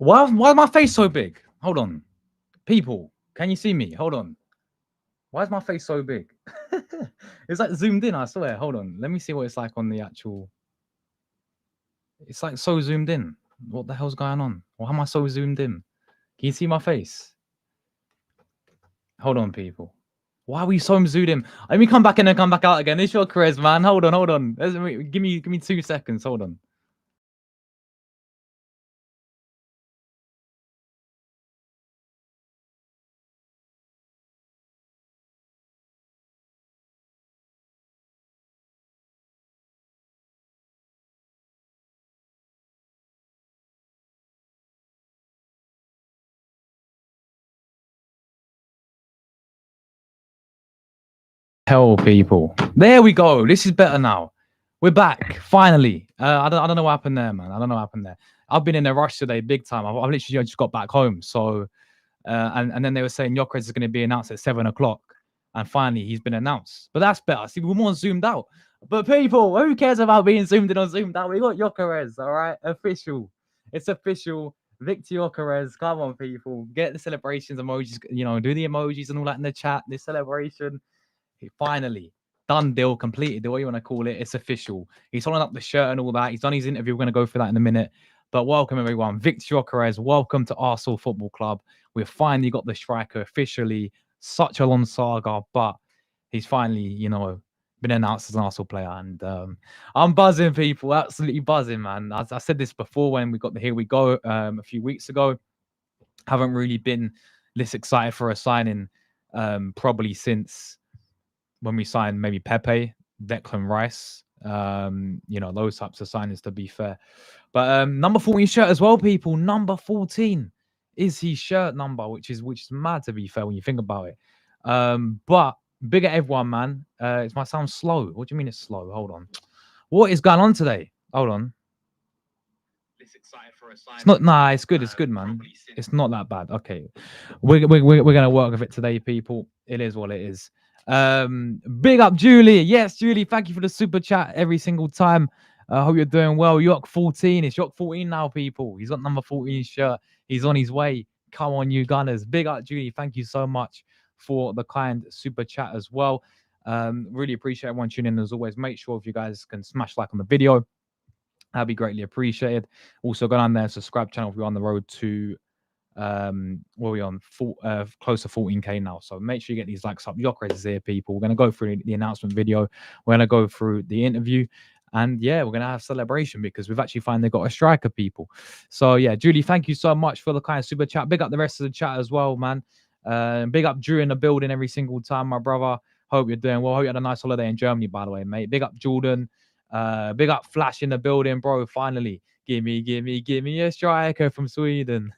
Why is my face so big? Hold on. People, can you see me? Hold on. Why is my face so big? It's like zoomed in, I swear. Hold on. Let me see what it's like on the actual. It's like so zoomed in. What the hell's going on? Why am I so zoomed in? Can you see my face? Hold on, people. Why are we so zoomed in? Let me come back in and come back out again. It's your Gyokeres, man. Hold on, hold on. Give me 2 seconds. Hold on. Hell, people. There we go. This is better now. We're back finally. I don't know what happened there, man. I don't know what happened there. I've been in a rush today, big time. I've literally just got back home. So, and then they were saying Gyokeres is going to be announced at 7 o'clock, and finally he's been announced. But that's better. See, we're more zoomed out. But people, who cares about being zoomed in or zoomed out? We got Gyokeres, all right, official. It's official. Viktor Gyokeres, come on, people, get the celebrations emojis. You know, do the emojis and all that in the chat. This celebration. Finally, done deal, completed, what you want to call it. It's official. He's holding up the shirt and all that. He's done his interview. We're going to go through that in a minute. But welcome, everyone. Viktor Gyokeres, welcome to Arsenal Football Club. We've finally got the striker officially. Such a long saga, but he's finally, been announced as an Arsenal player. And I'm buzzing, people. Absolutely buzzing, man. As I said this before when we got the Here We Go a few weeks ago. Haven't really been this excited for a signing probably since when we signed maybe Pepe, Declan Rice, those types of signings, to be fair. But number 14 shirt as well, people. Number 14 is his shirt number, which is mad, to be fair, when you think about it. But big at everyone, man. It might sound slow. What do you mean it's slow? Hold on. What is going on today? Hold on. It's not. Nah, it's good. It's good, man. It's not that bad. Okay, we're gonna work with it today, people. It is what it is. Big up Julie. Yes, Julie. Thank you for the super chat every single time. I hope you're doing well. York 14. It's York 14 now, people. He's got number 14 shirt. He's on his way. Come on, you Gunners. Big up Julie. Thank you so much for the kind super chat as well. Really appreciate everyone tuning in as always. Make sure if you guys can smash like on the video. That'd be greatly appreciated. Also, go down there and subscribe channel if you're on the road to what are we on? Close to 14k now. So make sure you get these likes up. Gyokeres is here, people. We're gonna go through the announcement video. We're gonna go through the interview. And yeah, we're gonna have celebration because we've actually finally got a striker, people. So yeah, Julie, thank you so much for the kind of super chat. Big up the rest of the chat as well, man. Big up Drew in the building every single time, my brother. Hope you're doing well. Hope you had a nice holiday in Germany, by the way, mate. Big up Jordan. Big up Flash in the building, bro. Finally, give me a striker from Sweden.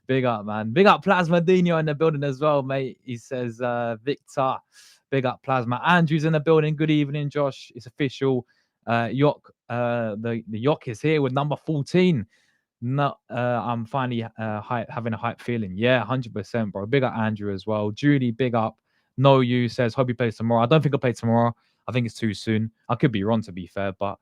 Big up, man. Big up Plasma Dino in the building as well, mate. He says, Victor. Big up Plasma. Andrew's in the building. Good evening, Josh. It's official. Yok, the Yok is here with number 14. No, I'm finally having a hype feeling. Yeah, 100%, bro. Big up Andrew as well. Judy, big up. No, you says, hope he plays tomorrow. I don't think he'll play tomorrow. I think it's too soon. I could be wrong, to be fair, but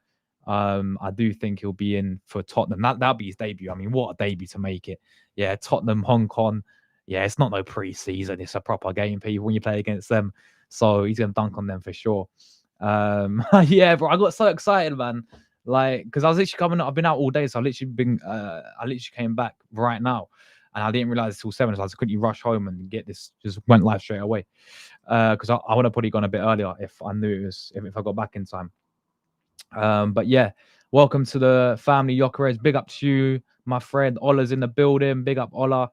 I do think he'll be in for Tottenham. That'll be his debut. I mean, what a debut to make it. Yeah, Tottenham, Hong Kong. Yeah, it's not no preseason. It's a proper game, people, when you play against them. So he's gonna dunk on them for sure. Yeah, bro, I got so excited, man. Like, because I was literally coming. I've been out all day, so I literally came back right now, and I didn't realize until 7. So I just couldn't rush home and get this. Just went live straight away. Because I would have probably gone a bit earlier if I knew it was if I got back in time. But yeah, welcome to the family, Gyokeres. Big up to you, my friend. Ola's in the building. Big up, Ola.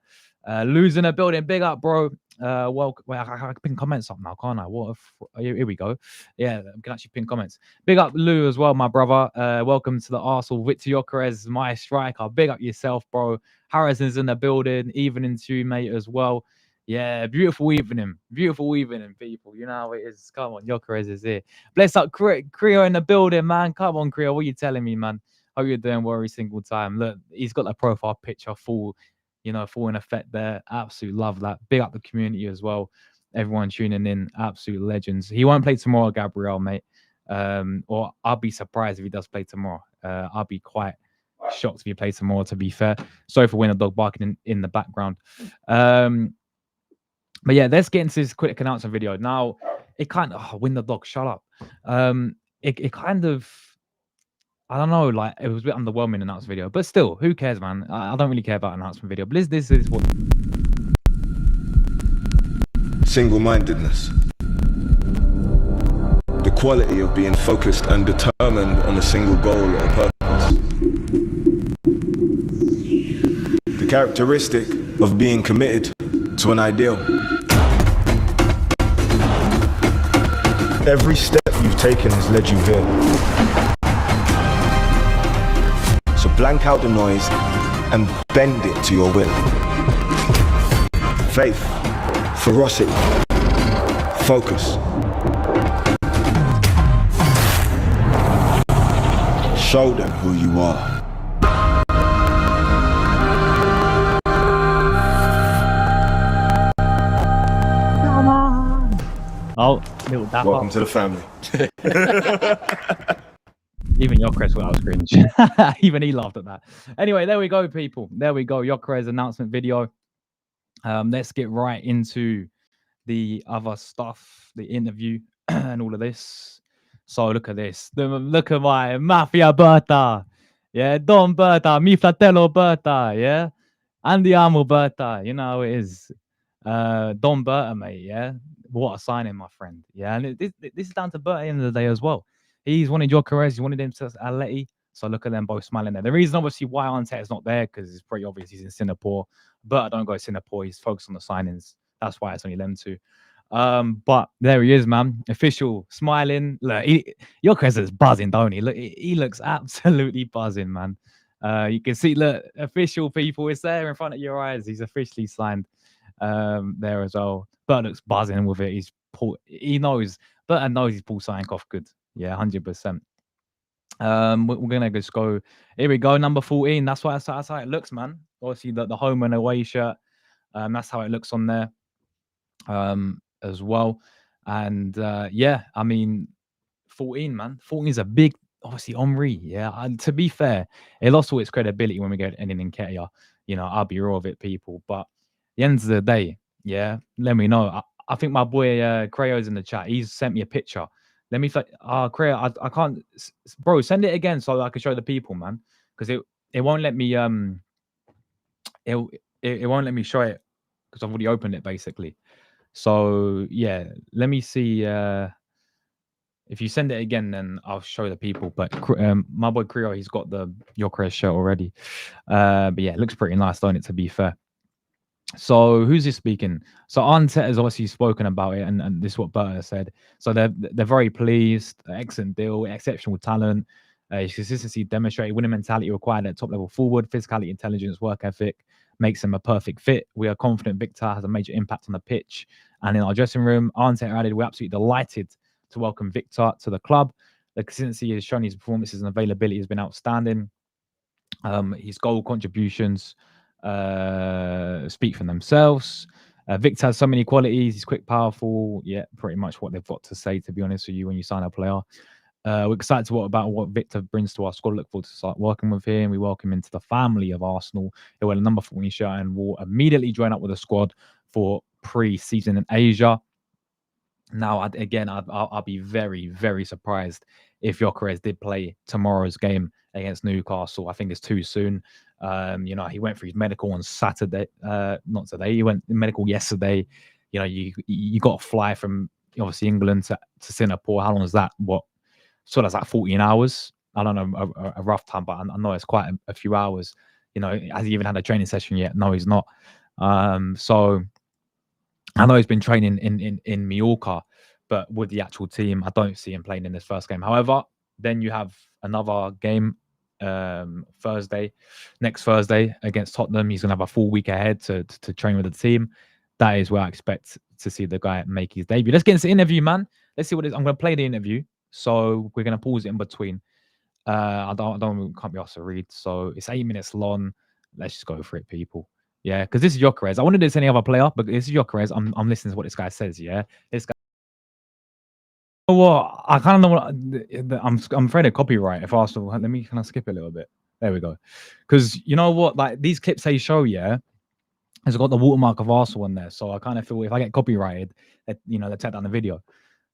Lou's in the building. Big up, bro. Welcome. Wait, I can pin comments up now, can't I? What? Here we go. Yeah, I can actually pin comments. Big up, Lou, as well, my brother. Welcome to the Arsenal. Viktor Gyokeres, my striker. Big up yourself, bro. Harrison's in the building. Evening to you, mate, as well. Yeah, beautiful evening, people. You know how it is. Come on, Gyokeres is here. Bless up, Creo in the building, man. Come on, Creo. What are you telling me, man? Hope you're doing well every single time. Look, he's got the profile picture full in effect there. Absolute love that. Big up the community as well. Everyone tuning in, absolute legends. He won't play tomorrow, Gabriel, mate. Or I'll be surprised if he does play tomorrow. I'll be quite shocked if he plays some more, to be fair. Sorry for winning the dog barking in the background. But yeah, let's get into this quick announcement video. Now, it kind of win the dog, shut up. It kind of, I don't know, like it was a bit underwhelming announcement video, but still, who cares, man? I don't really care about announcement video. But this is what single-mindedness. The quality of being focused and determined on a single goal or purpose. The characteristic of being committed to an ideal. Every step you've taken has led you here. So blank out the noise and bend it to your will. Faith, ferocity, focus. Show them who you are. oh, little dapper. Welcome to the family. Even Gyokeres thought I was cringe. Even he laughed at that. Anyway, there we go, people. There we go. Gyokeres announcement video. Let's get right into the other stuff, the interview and all of this. So look at this. Look at my Mafia Berta. Yeah, Don Berta, mi fratello Berta. Yeah, Andiamo Berta. You know how it is. Don Berta, mate. Yeah, what a signing, my friend. Yeah, and this is down to Berta at the end of the day as well. He's wanted Gyokeres, he wanted him to Atleti. So look at them both smiling there. The reason, obviously, why Arteta's not there, because it's pretty obvious he's in Singapore. But I don't go to Singapore. He's focused on the signings. That's why it's only them two. But there he is, man. Official, smiling. Look, Gyokeres is buzzing, don't he? Look, he looks absolutely buzzing, man. You can see, look, official people. It's there in front of your eyes. He's officially signed there as well. Bert looks buzzing with it. He knows. Bert knows he's pulled something off good. Yeah, 100%. We're gonna just go. Here we go, number 14. That's how it looks, man. Obviously, the home and away shirt. That's how it looks on there, as well. And yeah, I mean, 14, man. 14 is a big, obviously, Henry. Yeah, and to be fair, it lost all its credibility when we get ending in Nketiah. You know, I'll be raw of it, people. But at the end of the day, yeah, let me know. I think my boy Creo's in the chat. He's sent me a picture. Let me, Creo, I can't, bro, send it again so I can show the people, man. Because it won't let me, it won't let me show it because I've already opened it, basically. So, yeah, let me see. If you send it again, then I'll show the people. But my boy Creo, he's got the Gyokeres shirt already. But yeah, it looks pretty nice, don't it, to be fair. So who's this speaking? So Arteta has obviously spoken about it, and this is what Berta said. So they're very pleased. Excellent deal, exceptional talent, his consistency demonstrated, winning mentality required at top level forward, physicality, intelligence, work ethic makes him a perfect fit. We are confident Viktor has a major impact on the pitch and in our dressing room. Arteta added, we're absolutely delighted to welcome Viktor to the club. The consistency has shown his performances and availability has been outstanding. His goal contributions speak for themselves. Viktor has so many qualities. He's quick, powerful. Yeah, pretty much what they've got to say, to be honest with you, when you sign a player. We're excited to about what Viktor brings to our squad. Look forward to start working with him. We welcome him into the family of Arsenal. He'll wear a number 14 shirt and will immediately join up with the squad for pre-season in Asia. Now, I'll be very, very surprised if Gyokeres did play tomorrow's game against Newcastle. I think it's too soon. You know, he went for his medical on Saturday. Not today. He went medical yesterday. You know, you got to fly from obviously England to Singapore. How long is that? What? So that's like 14 hours. I don't know, a rough time, but I know it's quite a few hours. You know, has he even had a training session yet? No, he's not. So I know he's been training in Mallorca, but with the actual team, I don't see him playing in this first game. However, then you have another game next Thursday against Tottenham. He's gonna have a full week ahead to train with the team. That is where I expect to see the guy make his debut. Let's get into the interview, man. Let's see what it is. I'm gonna play the interview, so we're gonna pause it in between. I can't be asked to read, so it's 8 minutes long. Let's just go for it, people. Yeah, because this is Gyokeres. I wanted to say any other player, but this is Gyokeres. I'm listening to what this guy says. Yeah, this guy. You know what? I kind of know what I'm afraid of copyright. If Arsenal, can I skip a little bit? There we go. Because you know what, like these clips they show, yeah, has got the watermark of Arsenal on there. So I kind of feel if I get copyrighted, that they take down the video.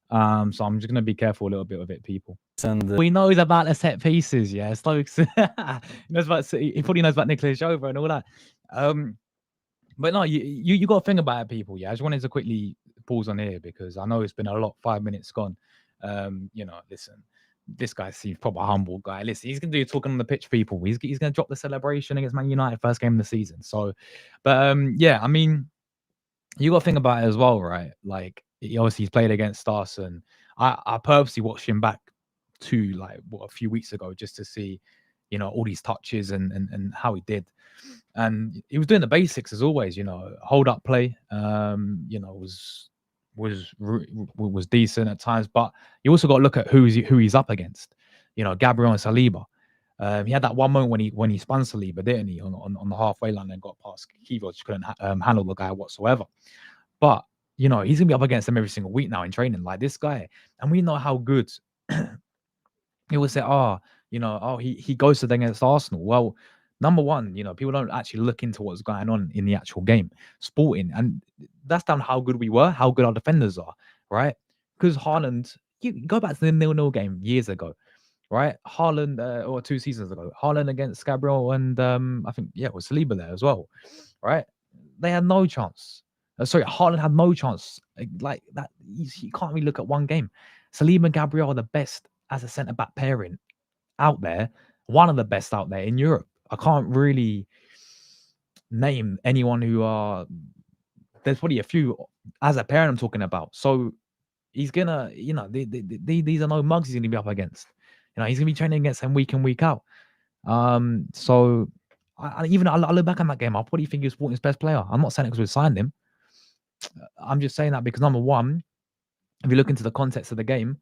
So I'm just gonna be careful a little bit with it, people. And We knows about the set pieces, yeah. Stokes, he probably knows about Nicholas Jova and all that. But no, you got to think about it, people. Yeah, I just wanted to quickly pause on here because I know it's been a lot. 5 minutes gone. Listen, this guy seems proper humble guy. Listen, he's gonna do talking on the pitch, people. He's gonna drop the celebration against Man United first game of the season. So, but yeah, I mean, you got to think about it as well, right? Like, he's played against us, and I purposely watched him back to like a few weeks ago just to see, all these touches and how he did. And he was doing the basics as always, hold up play, was decent at times, but you also got to look at who he's up against. Gabriel and Saliba. He had that one moment when he spun Saliba, didn't he, on the halfway line and got past Kivo, just couldn't handle the guy whatsoever. But he's gonna be up against them every single week now in training, like this guy, and we know how good. He will say, he goes to them against Arsenal. Well, number one, people don't actually look into what's going on in the actual game, sporting, and that's down how good we were, how good our defenders are, right? Because Haaland, you go back to the 0-0 game years ago, right? Haaland, or 2 seasons ago, Haaland against Gabriel and I think it was Saliba there as well, right? They had no chance. Haaland had no chance. Like that, you can't really look at one game. Saliba and Gabriel are the best as a centre back pairing out there, one of the best out there in Europe. I can't really name anyone who are. There's probably a few as a pairing I'm talking about. So he's gonna, these are no mugs he's gonna be up against. He's gonna be training against them week in, week out. So I look back on that game, I'll probably think he was Sporting's best player. I'm not saying it because we signed him. I'm just saying that because number one, if you look into the context of the game,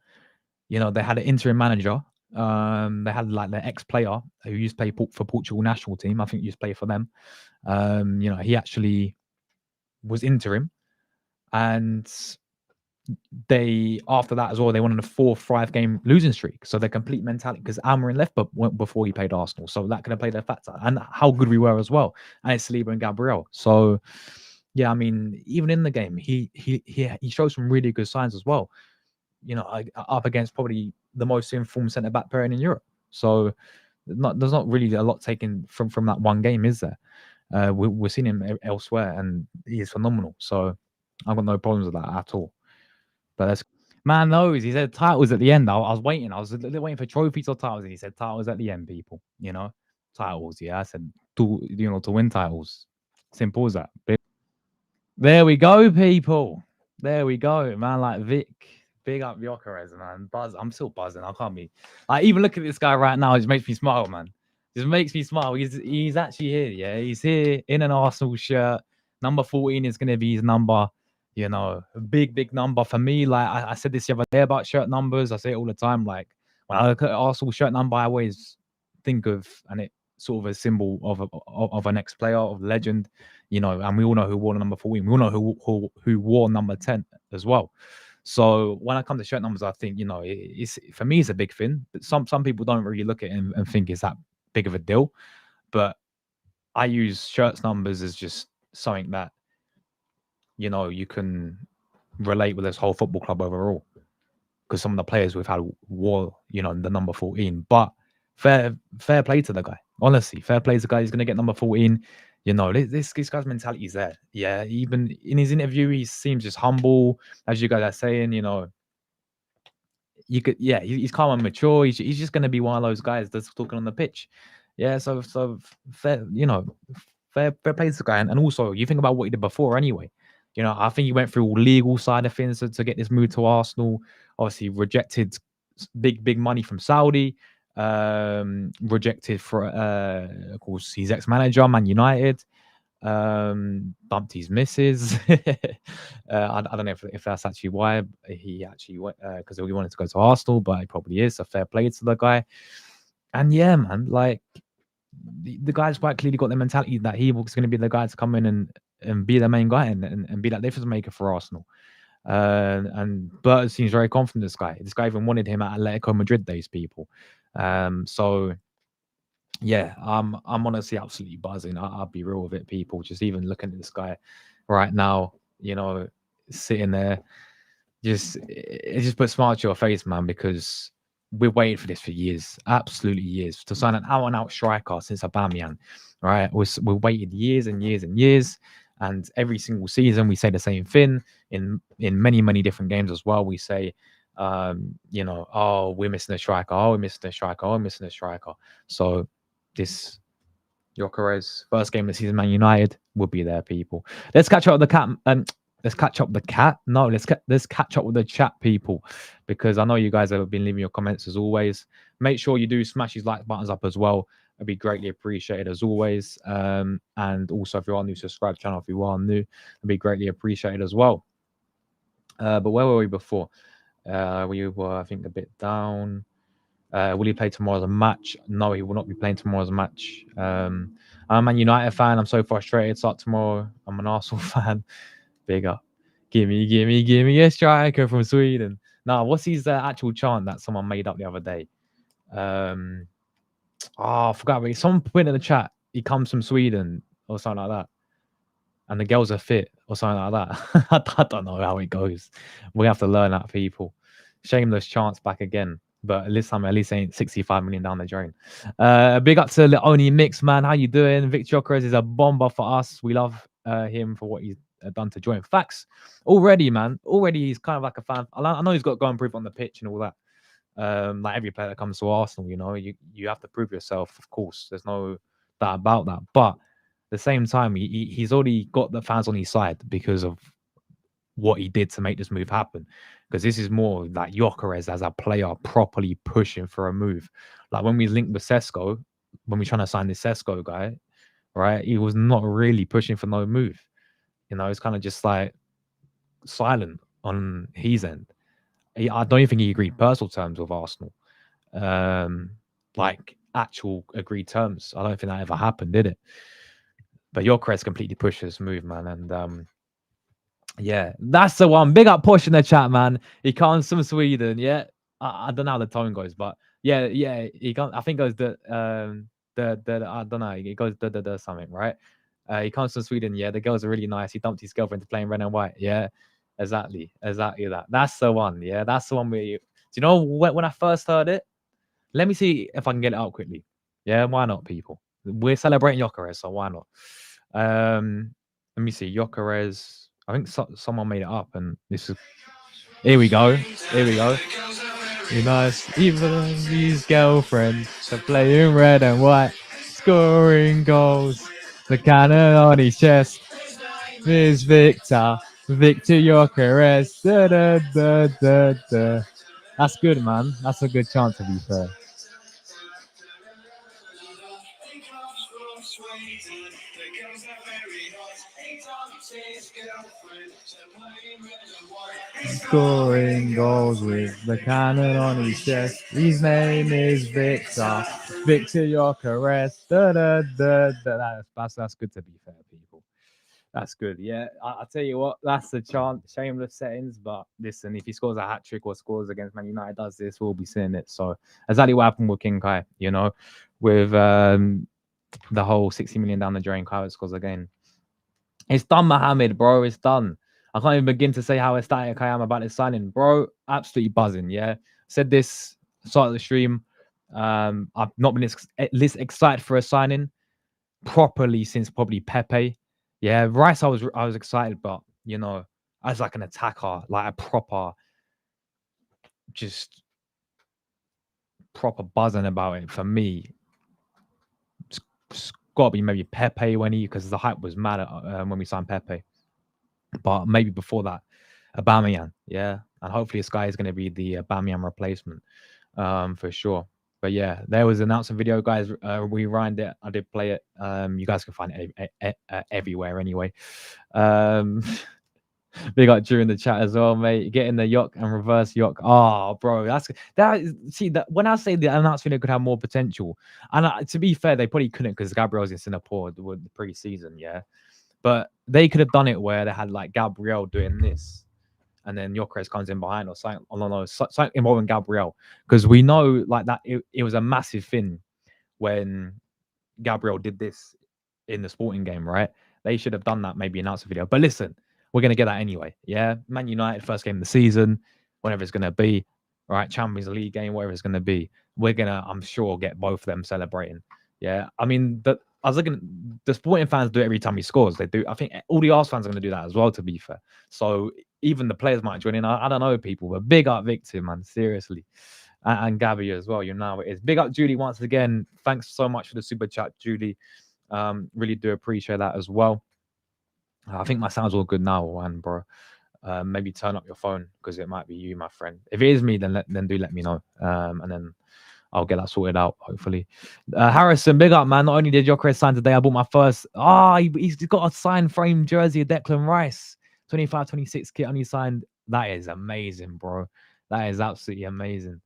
they had an interim manager. They had like their ex-player who used to play for Portugal national team. I think he used to play for them. He actually was interim, and they after that as well, they went on a 4-5 game losing streak. So their complete mentality, because Almiron left, but went before he played Arsenal, so that could have played their factor, and how good we were as well. And it's Saliba and Gabriel. So yeah, I mean, even in the game, he showed some really good signs as well. Up against probably the most informed centre back pairing in Europe. So there's not really a lot taken from that one game, is there? We're seeing him elsewhere, and he is phenomenal. So I've got no problems with that at all. But that's man knows. He said titles at the end. I was waiting. I was waiting for trophies or titles, and he said titles at the end. People, titles. Yeah, I said to win titles. Simple as that. There we go, people. There we go, man. Like Vic. Big up Gyokeres, man. I'm still buzzing. I can't be. Even look at this guy right now. It just makes me smile, man. Just makes me smile. He's actually here. Yeah, he's here in an Arsenal shirt. Number 14 is gonna be his number. Big number for me. Like I said this the other day about shirt numbers. I say it all the time. Like when I look at Arsenal shirt number, I always think of and it sort of a symbol of an ex-player, of legend. And we all know who wore number 14. We all know who wore number 10 as well. So when I come to shirt numbers, I think, it's for me, it's a big thing. But some people don't really look at it and think it's that big of a deal. But I use shirts numbers as just something that, you can relate with this whole football club overall. Because some of the players we've had wore, the number 14. But fair play to the guy. Honestly, fair play to the guy. He's going to get number 14. This guy's mentality is there. Yeah, even in his interview, he seems just humble, as you guys are saying. He's calm and mature. He's just going to be one of those guys that's talking on the pitch. Yeah, so fair, fair play to the guy. And also, you think about what he did before anyway. I think he went through all legal side of things to get this move to Arsenal. Obviously, rejected big money from Saudi. Rejected for of course his ex-manager Man United, bumped his missus. I don't know if that's actually why he actually went, because he wanted to go to Arsenal, but he probably is. So fair play to the guy. And yeah, man, like the guy's quite clearly got the mentality that he was going to be the guy to come in and be the main guy and be that difference maker for Arsenal. And Bert seems very confident. This guy even wanted him at Atletico Madrid days, people. So yeah, I'm honestly absolutely buzzing. I'll be real with it, people. Just even looking at this guy right now, sitting there, it just puts a smile to your face, man, because we're waiting for this for years, absolutely years, to sign an out-and-out striker since Aubameyang, right? We waited years and years and years, and every single season we say the same thing in many different games as well. We say, oh, we're missing a striker, oh, we're missing a striker, oh, we're missing a striker. So this Gyokeres first game of the season, Man United will be there, people. Let's catch up with the cat. Let's catch up with the cat. No, let's catch up with the chat, people, because I know you guys have been leaving your comments as always. Make sure you do smash these like buttons up as well. It'd be greatly appreciated as always. And also, if you are new, subscribe to the channel. If you are new, it'd be greatly appreciated as well. But where were we before? We were, I think, a bit down. Will he play tomorrow's match? No, he will not be playing tomorrow's match. I'm a Man United fan. I'm so frustrated. Start tomorrow. I'm an Arsenal fan. Big up. Give me a striker from Sweden. Nah, what's his actual chant that someone made up the other day? I forgot. Someone put it in the chat. He comes from Sweden or something like that. And the girls are fit or something like that. I don't know how it goes. We have to learn that, people. Shameless chance back again. But this time, at least ain't 65 million down the drain. Big up to Leone Mix, man. How you doing? Viktor Gyokeres is a bomber for us. We love him for what he's done to join. Facts. Already, man. Already, he's kind of like a fan. I know he's got to go and prove on the pitch and all that. Like every player that comes to Arsenal, you have to prove yourself, of course. There's no doubt about that. But at the same time, he's already got the fans on his side because of what he did to make this move happen. Because this is more like Gyokeres as a player properly pushing for a move. Like when we linked with Sesko, when we're trying to sign this Sesko guy, right? He was not really pushing for no move. It's kind of just like silent on his end. I don't even think he agreed personal terms with Arsenal. Like actual agreed terms. I don't think that ever happened, did it? But Gyokeres completely pushed this move, man. And yeah, that's the one. Big up Push in the chat, man. He comes from Sweden. Yeah, I don't know how the tone goes, but yeah, he comes. I think it goes the I don't know. It goes the something, right? He comes from Sweden. Yeah, the girls are really nice. He dumped his girlfriend to play in red and white. Yeah, exactly that. That's the one. Yeah, that's the one where you. Do you know when I first heard it? Let me see if I can get it out quickly. Yeah, why not, people? We're celebrating Gyokeres, so why not? Let me see. Gyokeres. I think someone made it up, and this is. Here we go. Here we go. You nice, even his girlfriend to play in red and white, scoring goals. The cannon on his chest is Viktor Gyokeres. Da, da, da, da, da. That's good, man. That's a good chant, to be fair. Scoring goals with the cannon on his chest. His name is Viktor Gyokeres. Da, da, da, da. That's good, to be fair, people. That's good. Yeah, I'll tell you what, that's the chant. Shameless settings, but listen, if he scores a hat trick or scores against Man United, does this, we'll be seeing it. So exactly what happened with King Kai, with the whole 60 million down the drain. Kai scores again. It's done, Mohammed, bro. It's done. I can't even begin to say how ecstatic I am about this signing, bro. Absolutely buzzing. Yeah, said this start of the stream. I've not been this excited for a signing properly since probably Pepe. Yeah, Rice, I was excited, but as like an attacker, like a just proper buzzing about it. For me, it's got to be maybe Pepe because the hype was mad when we signed Pepe. But maybe before that, Aubameyang, yeah, and hopefully this guy is going to be the Aubameyang replacement, for sure. But yeah, there was an announcement video, guys. We ran it. I did play it. You guys can find it everywhere anyway. Big up during the chat as well, mate. Getting the Yok and reverse Yok. Oh, bro, see that when I say the announcement video could have more potential, and to be fair, they probably couldn't because Gabriel's in Singapore with the preseason, yeah. But they could have done it where they had like Gabriel doing this, and then Gyokeres comes in behind or something. Oh, no, something involving Gabriel, because we know like that it was a massive thing when Gabriel did this in the sporting game, right? They should have done that, maybe announce a video. But listen, we're going to get that anyway. Yeah. Man United, first game of the season, whatever it's going to be, right? Champions League game, whatever it's going to be. We're going to, I'm sure, get both of them celebrating. Yeah. I mean, I was looking, the sporting fans do it every time he scores. They do. I think all the Arsenal fans are going to do that as well, to be fair. So even the players might join in. I don't know, people, but big up Victor, man. Seriously. And Gabby as well. You know it is. Big up Julie once again. Thanks so much for the super chat, Julie. Really do appreciate that as well. I think my sound's all good now, and bro. Maybe turn up your phone because it might be you, my friend. If it is me, then do let me know. And then I'll get that sorted out, hopefully. Harrison, big up, man. Not only did Gyokeres sign today, I bought my first. He's got a signed frame jersey of Declan Rice. 25-26 kit only signed. That is amazing, bro. That is absolutely amazing.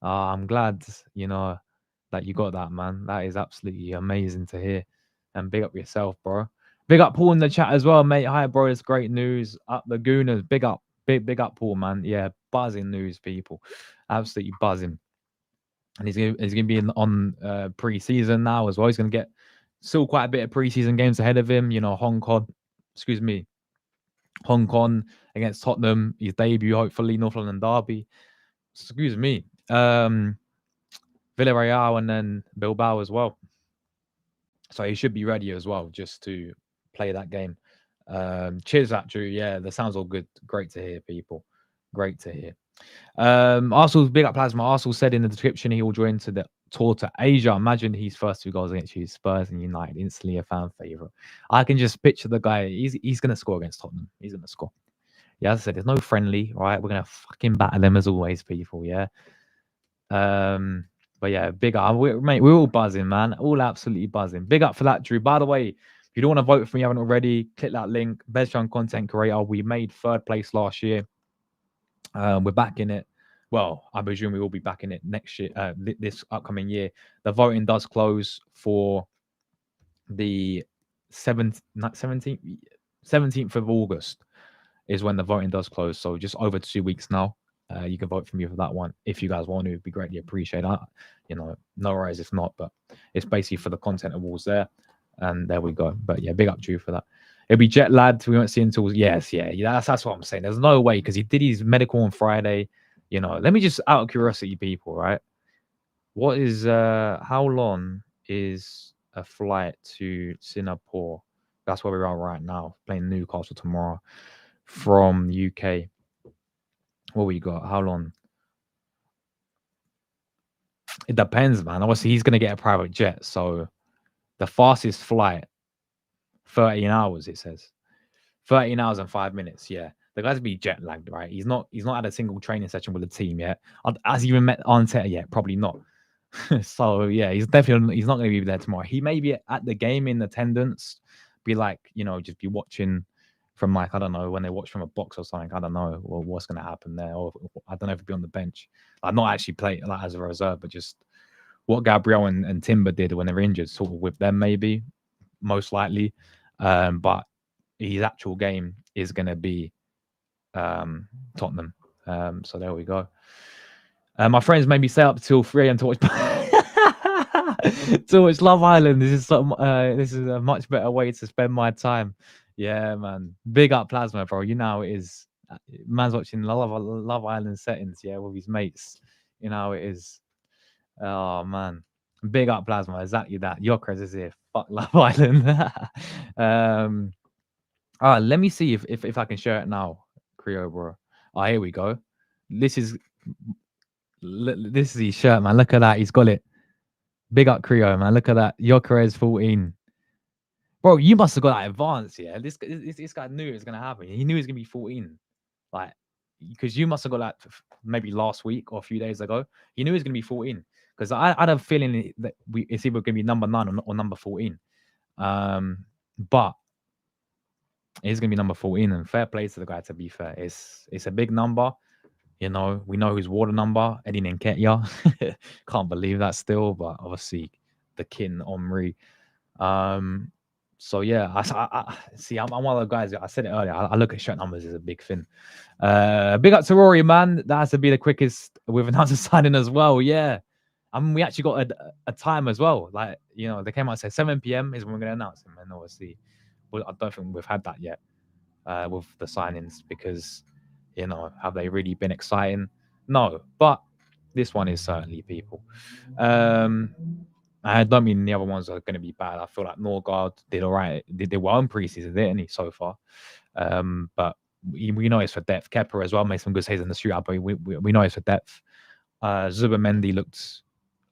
I'm glad, that you got that, man. That is absolutely amazing to hear. And big up yourself, bro. Big up Paul in the chat as well, mate. Hi, bro. It's great news. Up the Gooners. Big up. Big up, Paul, man. Yeah, buzzing news, people. Absolutely buzzing. And he's gonna be on pre-season now as well. He's gonna get still quite a bit of pre-season games ahead of him. Hong Kong against Tottenham. His debut, hopefully, North London derby. Villarreal and then Bilbao as well. So he should be ready as well, just to play that game. Cheers, Andrew. Yeah, that sounds all good. Great to hear, people. Great to hear. Arsenal's big up Plasma. Arsenal said in the description he will join to the tour to Asia. Imagine his first 2 goals against you, Spurs and United, instantly a fan favorite. I can just picture the guy. He's gonna score against Tottenham. He's gonna score. Yeah, as I said, there's no friendly, right? We're gonna fucking batter them as always, people. Yeah. But yeah, big up, mate. We're all buzzing, man. All absolutely buzzing. Big up for that, Drew. By the way, if you don't want to vote for me, you haven't already, click that link. Best young content creator. We made 3rd place last year. We're back in it. Well, I presume we will be back in it next year, this upcoming year. The voting does close for the 17th of August is when the voting does close. So just over 2 weeks now. You can vote for me for that one if you guys want to. It'd be greatly appreciated. No worries if not, but it's basically for the content awards there. And there we go. But yeah, big up to you for that. It'll be jet lagged. We won't see until that's what I'm saying. There's no way because he did his medical on Friday. Let me just out of curiosity, people, right? What is how long is a flight to Singapore? That's where we are right now, playing Newcastle tomorrow from UK. What we got? How long? It depends, man. Obviously, he's going to get a private jet. So the fastest flight, 13 hours, it says. 13 hours and 5 minutes. Yeah. The guy's be jet lagged, right? He's not had a single training session with the team yet. Has he even met Arteta yet? Probably not. So yeah, he's not going to be there tomorrow. He may be at the game in attendance, be like, just be watching from I don't know, when they watch from a box or something. I don't know what's going to happen there. Or I don't know if he'll be on the bench. Like not actually play like as a reserve, but just what Gabriel and Timber did when they were injured, sort of with them maybe, most likely. But his actual game is going to be Tottenham. So there we go. My friends made me stay up till 3 a.m. to watch to watch Love Island. This is a much better way to spend my time. Yeah, man. Big up Plasma, bro. It is. Man's watching Love Island settings, yeah, with his mates. It is. Oh man. Big up Plasma. Exactly that. Gyokeres is here. Fuck Love Island. All right, let me see if I can share it now, Creo, bro. Oh, here we go. This is his shirt, man. Look at that. He's got it. Big up Creo, man. Look at that. Gyokeres 14. Bro, you must have got that advance, yeah. This guy knew it was gonna happen. He knew he was gonna be 14, like, because you must have got that maybe last week or a few days ago. He knew he was gonna be 14 because I had a feeling that it's either gonna be number 9 or number 14. But it's gonna be number 14, and fair play to the guy. To be fair, it's a big number. We know his water number, Eddie Nketiah. Can't believe that still, but obviously the kin Omri. So yeah, I see. I'm one of the guys. I said it earlier. I look at shirt numbers as a big thing. Big up to Rory, man. That has to be the quickest with announcer signing as well. Yeah, I mean, we actually got a time as well. Like, you know, they came out and said 7 p.m. is when we're going to announce him. And obviously, I don't think we've had that yet with the signings because, you know, have they really been exciting? No, but this one is certainly, people. I don't mean the other ones are going to be bad. I feel like Norgard did all right. Did well in preseason, didn't he, so far? But we know it's for depth. Kepa as well made some good saves in the shootout, but we know it's for depth. Zubimendi looked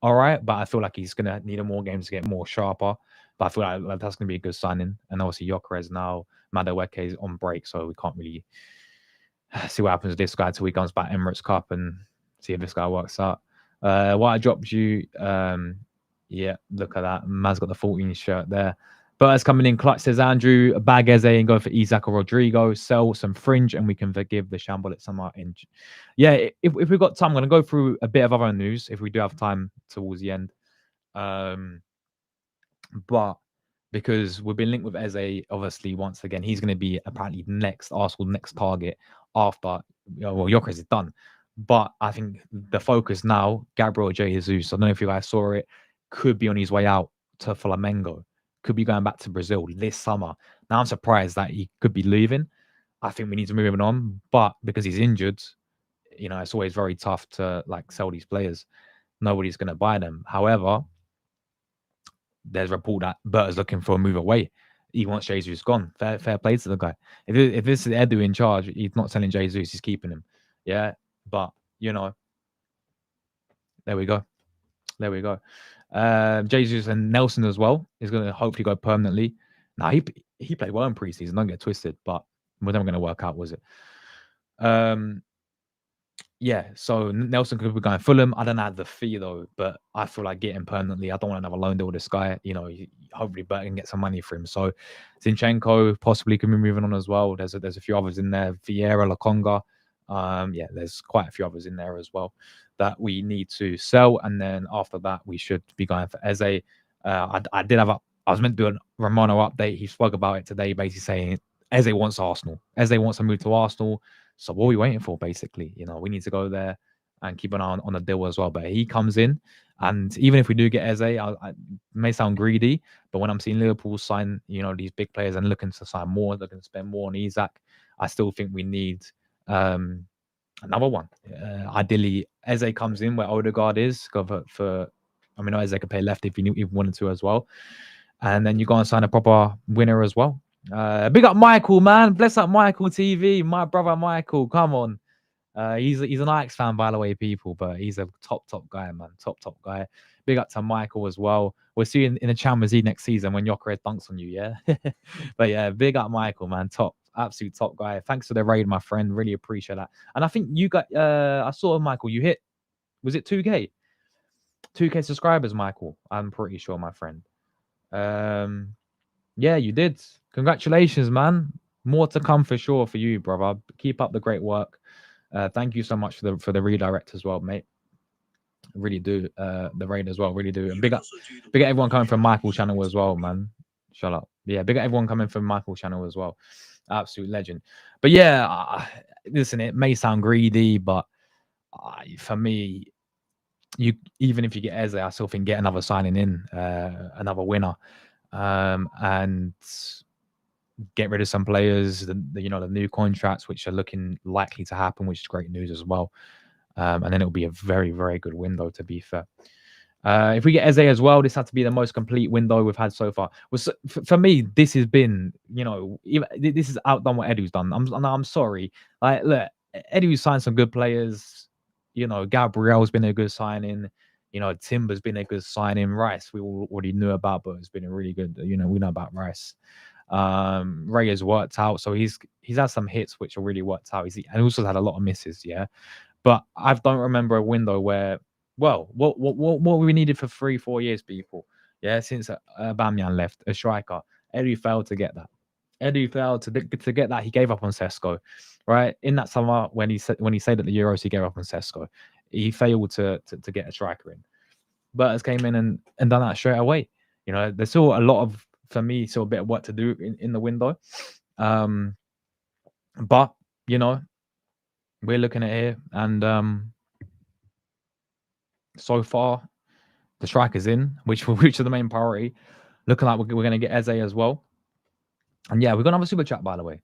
all right, but I feel like he's going to need more games to get more sharper. But I feel like that's going to be a good signing. And obviously, Gyokeres now, Madueke is on break, so we can't really see what happens with this guy till he comes back Emirates Cup and see if this guy works out. What I dropped you, yeah, look at that. Man's got the 14 shirt there. Burt's coming in clutch, says Andrew. Bag Eze and go for Isaac or Rodrigo. Sell some fringe and we can forgive the shamble at some inch. Yeah, if we've got time, I'm going to go through a bit of other news if we do have time towards the end. But because we've been linked with Eze, obviously, once again, he's going to be apparently next Arsenal next target after, well, Gyökeres is done. But I think the focus now, Gabriel Jesus, I don't know if you guys saw it, could be on his way out to Flamengo, could be going back to Brazil this summer. Now I'm surprised that he could be leaving. I think we need to move him on, but because he's injured, you know, it's always very tough to like sell these players. Nobody's going to buy them. However, there's a report that Berta's looking for a move away. He wants Jesus gone. Fair play to the guy. If this is Edu in charge, he's not selling Jesus, he's keeping him. Yeah, but you know, there we go. There we go. Jesus and Nelson as well is going to hopefully go permanently. Now he played well in preseason. Don't get twisted, but we're never going to work out, was it? Yeah, so Nelson could be going Fulham. I don't have the fee though, but I feel like getting permanently. I don't want another loan deal with this guy. You know, hopefully Bert can get some money for him. So Zinchenko possibly could be moving on as well. There's a few others in there. Vieira, Laconga. Yeah, there's quite a few others in there as well that we need to sell. And then after that, we should be going for Eze. I did have I was meant to do a Romano update. He spoke about it today, basically saying Eze wants Arsenal. Eze wants to move to Arsenal. So what are we waiting for, basically? You know, we need to go there and keep an eye on the deal as well. But he comes in, and even if we do get Eze, I may sound greedy, but when I'm seeing Liverpool sign, you know, these big players and looking to sign more, looking to spend more on Isaac, I still think we need another one. Ideally, Eze comes in where Odegaard is for I mean, Eze could play left if he wanted to as well. And then you go and sign a proper winner as well. Big up Michael, man. Bless up Michael TV. My brother Michael. Come on. He's an Ajax fan, by the way, people, but he's a top guy, man. Top guy. Big up to Michael as well. We'll see you in the Champions League next season when Gyökeres dunks on you, yeah? But yeah, big up Michael, man. Absolute top guy. Thanks for the raid, my friend. Really appreciate that. And I think you got I saw Michael, you hit, was it 2K? 2K subscribers, Michael. I'm pretty sure, my friend. Yeah, you did. Congratulations, man. More to come for sure for you, brother. Keep up the great work. Thank you so much for the redirect as well, mate. Really do. The raid as well, really do. And big up everyone coming from Michael channel as well, man. Shut up. Yeah, big up everyone coming from Michael channel as well. Absolute legend. But yeah, listen, it may sound greedy, but for me, even if you get Eze, I still think get another signing in, another winner, and get rid of some players. The new contracts which are looking likely to happen, which is great news as well. And then it'll be a very, very good window, to be fair. If we get Eze as well, this had to be the most complete window we've had so far. For me, this has been, this is outdone what Edu's done. I'm sorry. Like, look, Edu signed some good players. Gabriel's been a good signing. Timber's been a good signing. Rice, we already knew about, but it's been a really good. We know about Rice. Ray has worked out, so he's had some hits which are really worked out. And also had a lot of misses, yeah. But I don't remember a window where, what we needed for 3-4 years, people. Yeah, since Bamyan left, a striker. Edu failed to get that. Edu failed to get that. He gave up on Sesko, right? In that summer when he said at the Euros he gave up on Sesko, he failed to get a striker in. Burters came in and done that straight away. There's still a lot of, for me, still a bit of work to do in the window. But we're looking at here, and so far The striker's in, which is the main priority. Looking like we're going to get Eze as well. And yeah, we're going to have a super chat, by the way.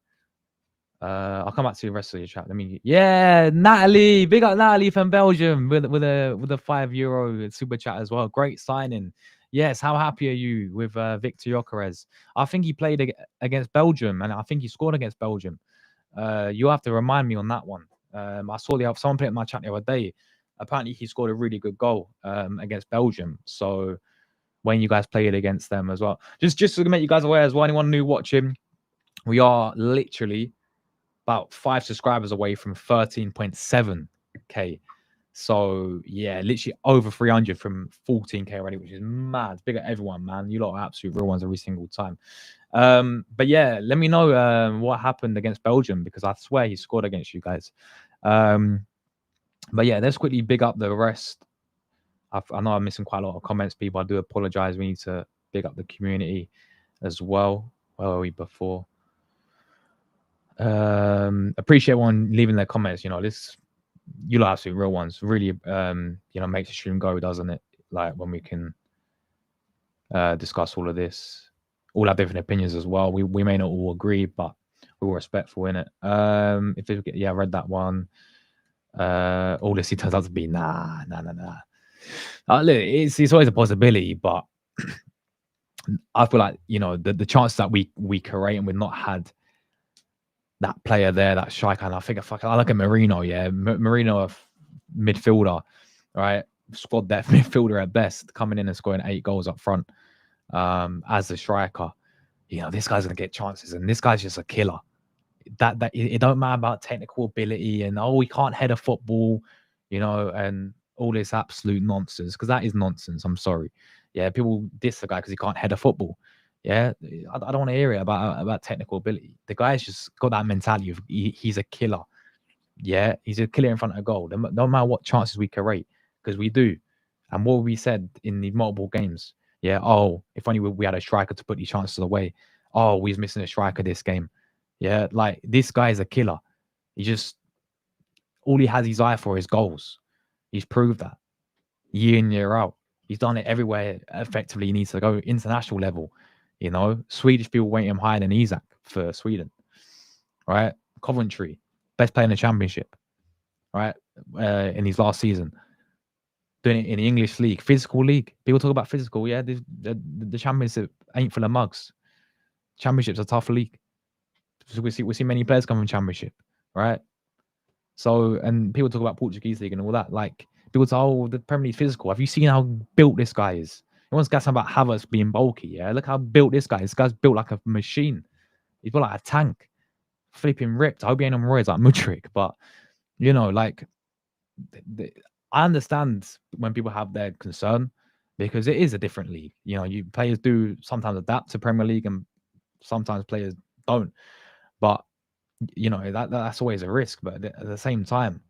I'll come back to the rest of your chat. Yeah, Natalie, big up Natalie from Belgium with a €5 super chat as well. Great signing. Yes, how happy are you with Viktor Gyokeres? I think he played against Belgium, and I think he scored against Belgium. You have to remind me on that one. I saw someone put it in my chat the other day. Apparently, he scored a really good goal against Belgium. So when you guys played against them as well, just to make you guys aware as well, anyone new watching, we are literally about 5 subscribers away from 13.7k. So yeah, literally over 300 from 14k already, which is mad. Big at everyone, man. You lot are absolute real ones every single time. But yeah, let me know what happened against Belgium, because I swear he scored against you guys. But yeah, let's quickly big up the rest. I know I'm missing quite a lot of comments, people. I do apologize. We need to big up the community as well. Where were we before? Appreciate everyone leaving their comments. You know, you lot absolute real ones. Really, makes the stream go, doesn't it? Like when we can discuss all of this, all our different opinions as well. We may not all agree, but we're all respectful in it. I read that one. All this he turns out to be nah. Look, it's always a possibility, but I feel like the chance that we create and we've not had that player there, that striker. And I look at Marino, Marino, a midfielder, right? Squad depth midfielder at best, coming in and scoring 8 goals up front as a striker. This guy's gonna get chances, and this guy's just a killer. That it don't matter about technical ability and we can't head a football, and all this absolute nonsense, because that is nonsense. I'm sorry. Yeah, people diss the guy because he can't head a football. Yeah, I don't want to hear it about technical ability. The guy's just got that mentality of he's a killer. Yeah, he's a killer in front of a goal. No matter what chances we create, because we do. And what we said in the multiple games, if only we had a striker to put these chances away. We was missing a striker this game. Yeah, like this guy is a killer. All he has his eye for is goals. He's proved that year in, year out. He's done it everywhere effectively he needs to go, international level. Swedish people rate him higher than Isak for Sweden, right? Coventry, best player in the championship, right? In his last season, doing it in the English league, physical league. People talk about physical, yeah. The championship ain't full of mugs. Championship's a tough league. So we see many players come from championship, right? So, and people talk about Portuguese league and all that. Like people say, the Premier League physical. Have you seen how built this guy is? Everyone's got something about Havertz being bulky. Yeah, look how built this guy is. This guy's built like a machine. He's built like a tank, flipping ripped. I hope he ain't on roids like Mudryk, but I understand when people have their concern, because it is a different league. Players do sometimes adapt to Premier League, and sometimes players don't. But that's always a risk. But at the same time,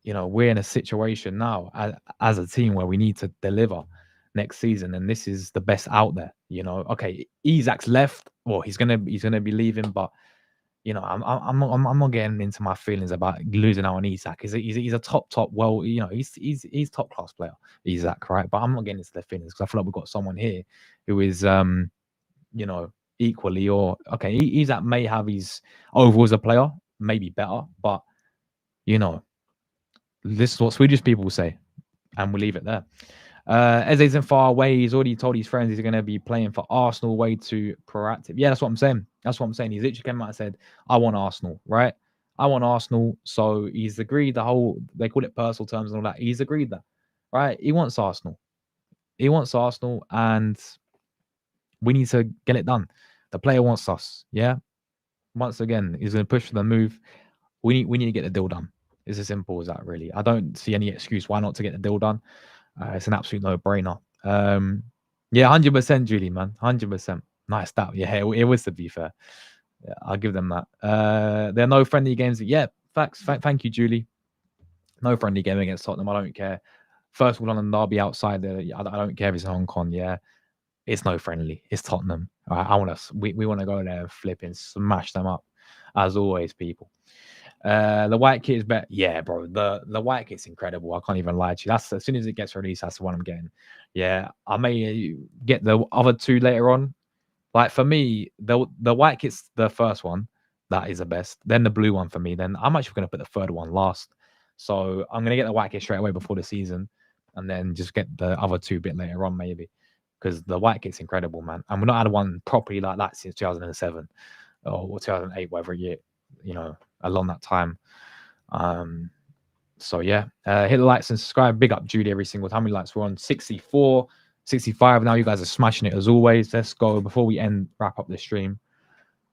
we're in a situation now as a team where we need to deliver next season, and this is the best out there. Okay, Isak's left. Well, he's gonna be leaving, but I'm not getting into my feelings about losing out on Isak. He's a top. Well, he's top class player, Isak, right? But I'm not getting into their feelings, because I feel like we've got someone here who is equally, or okay, Isak may have his overall as a player maybe better, but this is what Swedish people say, and we'll leave it there. Eze isn't far away. He's already told his friends he's going to be playing for Arsenal. Way too proactive. Yeah, that's what I'm saying. He's literally came out and said, I want Arsenal, right? I want Arsenal. So he's agreed the whole, they call it personal terms and all that. He's agreed that, right? He wants Arsenal. And we need to get it done. The player wants us, yeah? Once again, he's going to push for the move. We need to get the deal done. It's as simple as that, really. I don't see any excuse why not to get the deal done. It's an absolute no-brainer. 100%, Julie, man. 100%. Nice that. Yeah, it was, to be fair. Yeah, I'll give them that. There are no friendly games. Yeah, facts. Thank you, Julie. No friendly game against Tottenham. I don't care. First of all, on the derby outside there, I don't care if it's Hong Kong. Yeah, it's no friendly. It's Tottenham. All right, we want to go there and flip and smash them up, as always, people. The white kit is better. Yeah, bro. The white kit's incredible. I can't even lie to you. That's as soon as it gets released, that's the one I'm getting. Yeah, I may get the other two later on. Like for me, the white kit's the first one. That is the best. Then the blue one for me. Then I'm actually gonna put the third one last. So I'm gonna get the white kit straight away before the season, and then just get the other two bit later on maybe, because the white kit's incredible, man. And we've not had one properly like that since 2007 or 2008, whatever year, along that time. So yeah, hit the likes and subscribe. Big up Judy every single time. How many likes we're on? 64, 65 now. You guys are smashing it as always. Let's go before we wrap up the stream.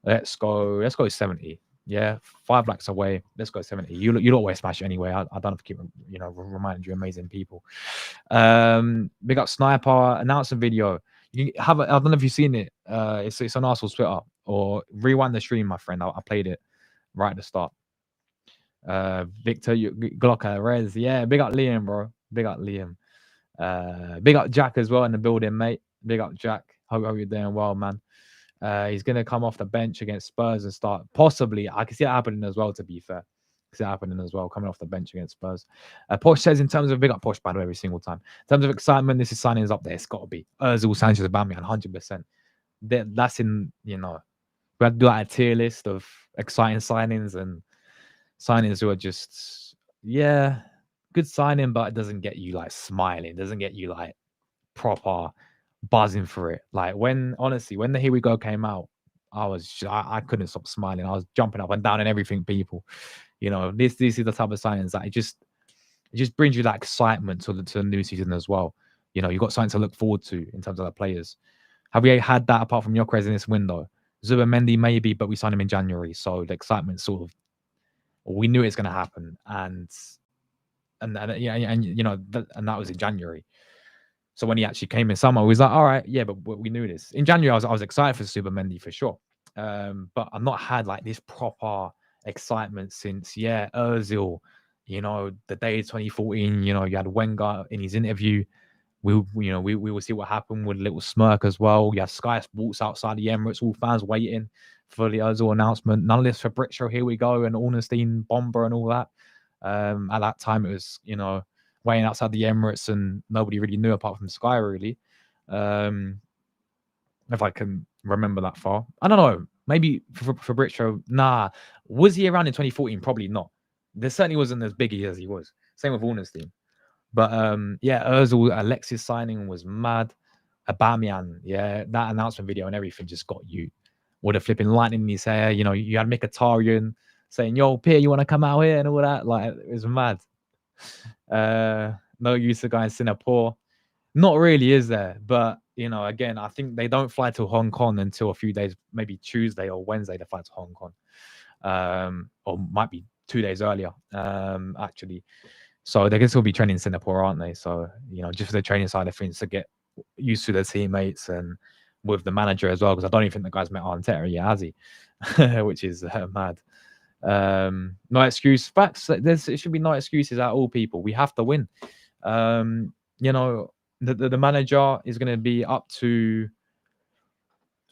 Let's go 70. Yeah, 5 likes away. Let's go 70. You'll always smash it anyway. I don't have to keep reminding you, amazing people. Big up Sniper announcement video. You have I don't know if you've seen it. It's on Arsenal's Twitter, or rewind the stream, my friend. I played it right at the start. Viktor Gyokeres, yeah, big up Liam, bro. Big up Liam. Big up Jack as well in the building, mate. Big up Jack. Hope you're doing well, man. He's gonna come off the bench against Spurs and start. Possibly, I can see it happening as well. To be fair, I can see it happening as well, coming off the bench against Spurs. Posh says, in terms of big up Posh, by the way, every single time. In terms of excitement, this is signings up there. It's got to be Ozil, Sanchez, Aubameyang, 100%. That's in we had to do like a tier list of exciting signings and signings who are just good signing, but it doesn't get you like smiling, it doesn't get you like proper buzzing for it. Like when the Here We Go came out, I couldn't stop smiling. I was jumping up and down and everything. People, this is the type of signings that it just brings you that excitement to the new season as well. You've got something to look forward to in terms of the players. Have we had that apart from Gyokeres in this window? Zubimendi maybe, but we signed him in January, so the excitement sort of, we knew it's going to happen, and that was in January. So when he actually came in summer, we was like, all right, yeah, but we knew this. In January, I was excited for Zubimendi for sure, but I've not had like this proper excitement since Ozil. The day of 2014. You had Wenger in his interview. We will see what happened with a little smirk as well. You had Sky Sports outside the Emirates, all fans waiting for the Ozil announcement. None of this Fabrizio, here we go, and Ornstein, Bomber, and all that. At that time, it was, waiting outside the Emirates, and nobody really knew apart from Sky, really. If I can remember that far. I don't know. Maybe Fabrizio, nah. Was he around in 2014? Probably not. There certainly wasn't as big as he was. Same with Ornstein. But Ozil, Alexis signing was mad. Aubameyang, that announcement video and everything just got you with a flipping lightning in his hair. You had Mkhitaryan saying, "Yo, Pierre, you want to come out here?" and all that. Like, it was mad. No use of guy in Singapore. Not really, is there? But again, I think they don't fly to Hong Kong until a few days, maybe Tuesday or Wednesday. They fly to Hong Kong, or might be 2 days earlier, actually. So they can still be training in Singapore, aren't they? So, just for the training side of things, to get used to their teammates and with the manager as well, because I don't even think the guy's met Arteta yet, has he? Which is mad. No excuse. Facts. It should be no excuses at all, people. We have to win. The manager is going to be up to,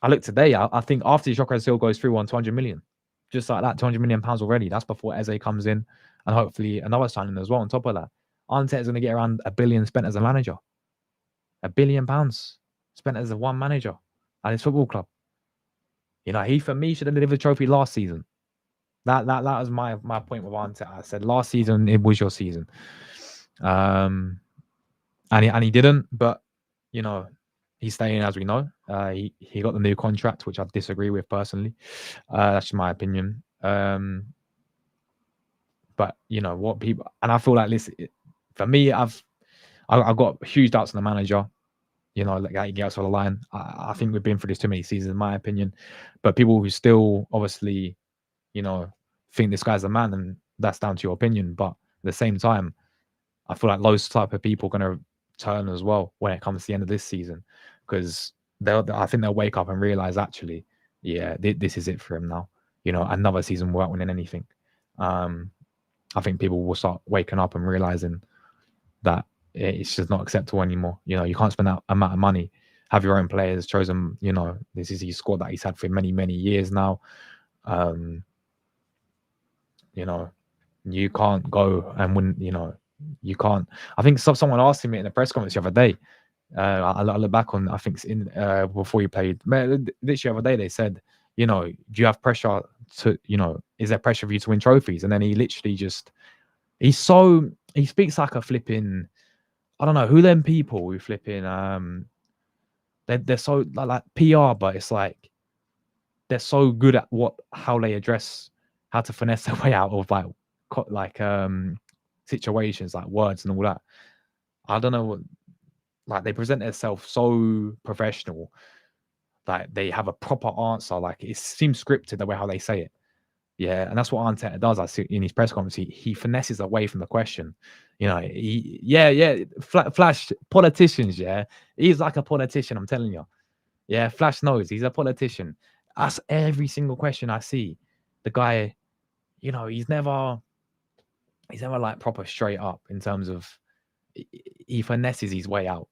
I looked today, I think after Gyokeres still goes through on 200 million. Just like that, 200 million pounds already. That's before Eze comes in, and hopefully another signing as well on top of that. Arteta is going to get around $1 billion spent as a manager. £1 billion spent as a one manager at his football club. He, for me, should have delivered the trophy last season. That was my point with Arteta. I said last season it was your season, and he didn't. But he's staying, as we know. He got the new contract, which I disagree with personally. That's my opinion. But what people, and I feel like this, for me, I've got huge doubts on the manager. Like he gets on the line. I think we've been through this too many seasons, in my opinion. But people who still obviously, think this guy's the man, and that's down to your opinion. But at the same time, I feel like those type of people are going to turn as well when it comes to the end of this season, because I think they'll wake up and realize, actually, this is it for him now. Another season without winning anything. I think people will start waking up and realizing that it's just not acceptable anymore. You can't spend that amount of money, have your own players chosen. This is his squad that he's had for many, many years now. You know, you can't go and win. You know, you can't. I think someone asked me in a press conference the other day. I look back on. I think it's in before you played. Literally the other day, they said, you know, do you have pressure to? You know, is there pressure for you to win trophies? And then he literally just. He speaks like a flipping. I don't know who them people who flipping. They're so like PR, but it's like they're so good at how they address how to finesse their way out of like situations like words and all that. I don't know what like they present themselves so professional, like they have a proper answer, like it seems scripted the way how they say it. Yeah, and that's what Arteta does. I see in his press conference, he finesses away from the question. You know, Flash politicians. Yeah, he's like a politician. I'm telling you. Yeah, Flash knows he's a politician. That's every single question I see. The guy, you know, he's never like proper straight up in terms of he finesses his way out.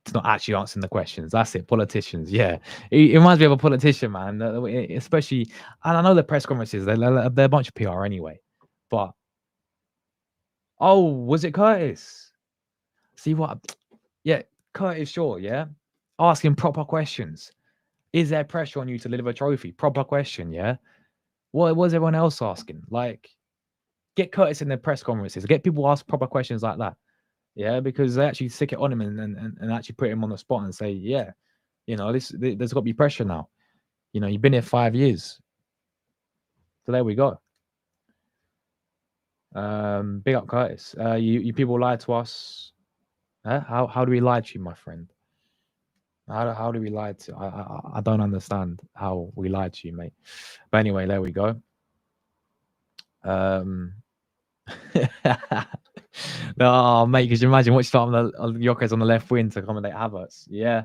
It's not actually answering the questions. That's it. Politicians. Yeah, it reminds me of a politician, man. Especially, and I know the press conferences they're a bunch of PR anyway. But oh, was it Curtis? See what? Yeah, Curtis Shaw. Yeah, asking proper questions. Is there pressure on you to deliver a trophy? Proper question. Yeah. What was everyone else asking? Like, get Curtis in their press conferences. Get people ask proper questions like that. Yeah, because they actually stick it on him and actually put him on the spot and say, yeah, you know, there's got to be pressure now. You know, you've been here 5 years. So there we go. Big up Curtis. You people lied to us. How do we lie to you, my friend? How do we lie to? I don't understand how we lied to you, mate. But anyway, there we go. No, mate, could you imagine what start on the Gyokeres on the left wing to accommodate Havertz? Yeah,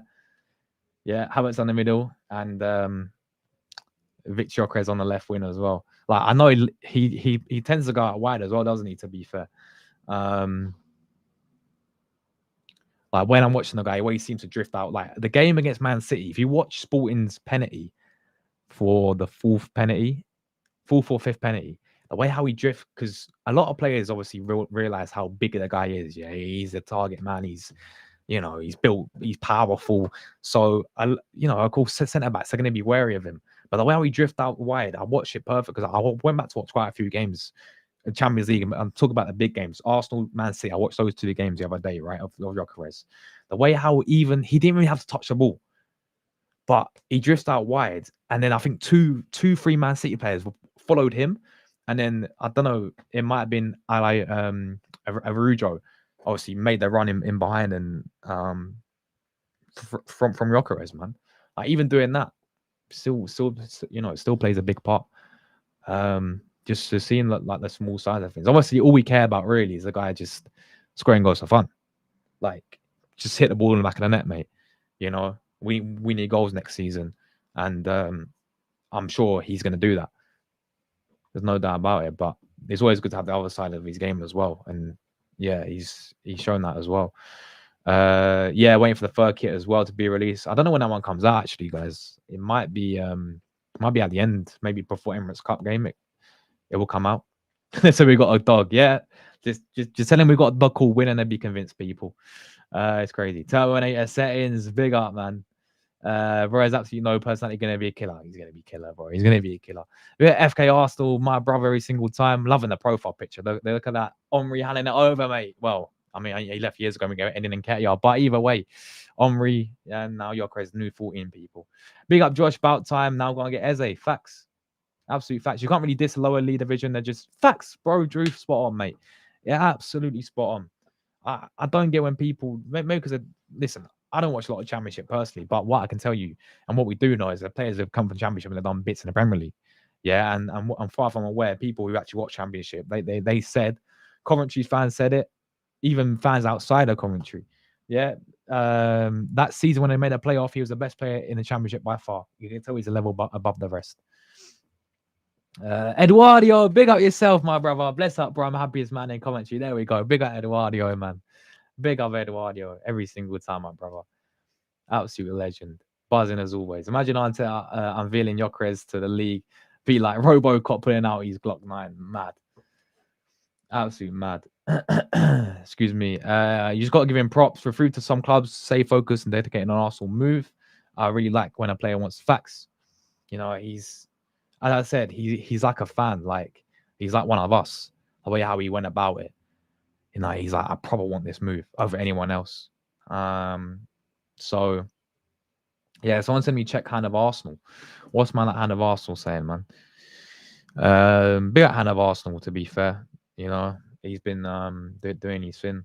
Havertz on the middle and Viktor Gyokeres on the left wing as well. Like I know he tends to go out wide as well, doesn't he? To be fair, like when I'm watching the guy, where he seems to drift out. Like the game against Man City, if you watch Sporting's penalty for the fourth or fifth penalty, the way how he drifts, because a lot of players obviously realize how big the guy is. Yeah, he's a target man. He's, you know, he's built, he's powerful. So, you know, of course, centre backs are going to be wary of him. But the way how he drift out wide, I watched it perfect because I went back to watch quite a few games, Champions League. I'm talking about the big games, Arsenal, Man City. I watched those two games the other day, right, of Gyokeres. The way how he didn't even have to touch the ball, but he drifts out wide, and then I think three Man City players followed him, and then I don't know, it might have been Arujo, obviously made the run in behind, and from Gyokeres, man, like even doing that, still, you know, it still plays a big part. Just to seeing like the small side of things. Obviously, all we care about really is the guy just scoring goals for fun, like just hit the ball in the back of the net, mate. You know, we need goals next season, and I'm sure he's going to do that. There's no doubt about it. But it's always good to have the other side of his game as well, and yeah, he's shown that as well. Yeah, waiting for the third kit as well to be released. I don't know when that one comes out, actually, guys. It might be at the end, maybe before Emirates Cup game. It will come out. So we got a dog. Yeah, just tell him we got a dog called Win, and then be convinced, people. It's crazy. Terminator settings, big up, man. Bro, is absolutely no personality going to be a killer. He's going to be killer, bro. He's going to be a killer. We got FK Arsenal, my brother, every single time. Loving the profile picture. Look at that. Henry handing it over, mate. Well, I mean, he left years ago. We go ending in Ketia, but either way, Henry and now Gyokeres, new 14 people. Big up Josh, about time. Now going to get Eze. Facts. Absolute facts. You can't really diss lower league division. They're just facts, bro. Drew, spot on, mate. Yeah, absolutely spot on. I don't get when people, maybe because, listen, I don't watch a lot of Championship personally, but what I can tell you and what we do know is that players have come from Championship and they've done bits in the Premier League. Yeah, and I'm far from aware people who actually watch Championship. They said, Coventry fans said it, even fans outside of Coventry. Yeah, that season when they made a playoff, he was the best player in the Championship by far. You can tell he's a level above the rest. Eduardo, big up yourself, my brother. Bless up, bro. I'm happiest man in Coventry. There we go. Big up Eduardo, man. Big up Eduardo every single time, my brother. Absolute legend. Buzzing as always. Imagine Arteta unveiling Gyokeres to the league Be like RoboCop putting out his Glock 9. Mad. Absolute mad. Excuse me. You just got to give him props. Refer to some clubs, stay focused and dedicated on Arsenal move. I really like when a player wants facts. You know, he's, as I said, he's like a fan. Like, he's like one of us. The way how he went about it. You know, he's like, I probably want this move over anyone else. So, yeah, someone sent me check hand of Arsenal. What's man at hand of Arsenal saying, man? Big at hand of Arsenal, to be fair. You know, he's been doing his thing.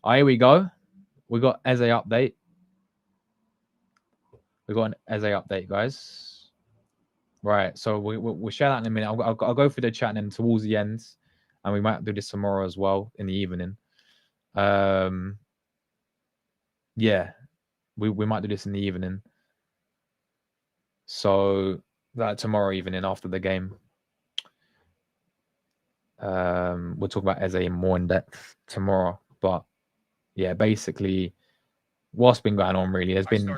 Oh, here we go. We got Eze update. We got an Eze update, guys. Right, so we'll share that in a minute. I'll go through the chat and then towards the end, and we might do this tomorrow as well in the evening. Yeah, we might do this in the evening. So that tomorrow evening after the game. We'll talk about Eze more in depth tomorrow. But yeah, basically, what's been going on really has been.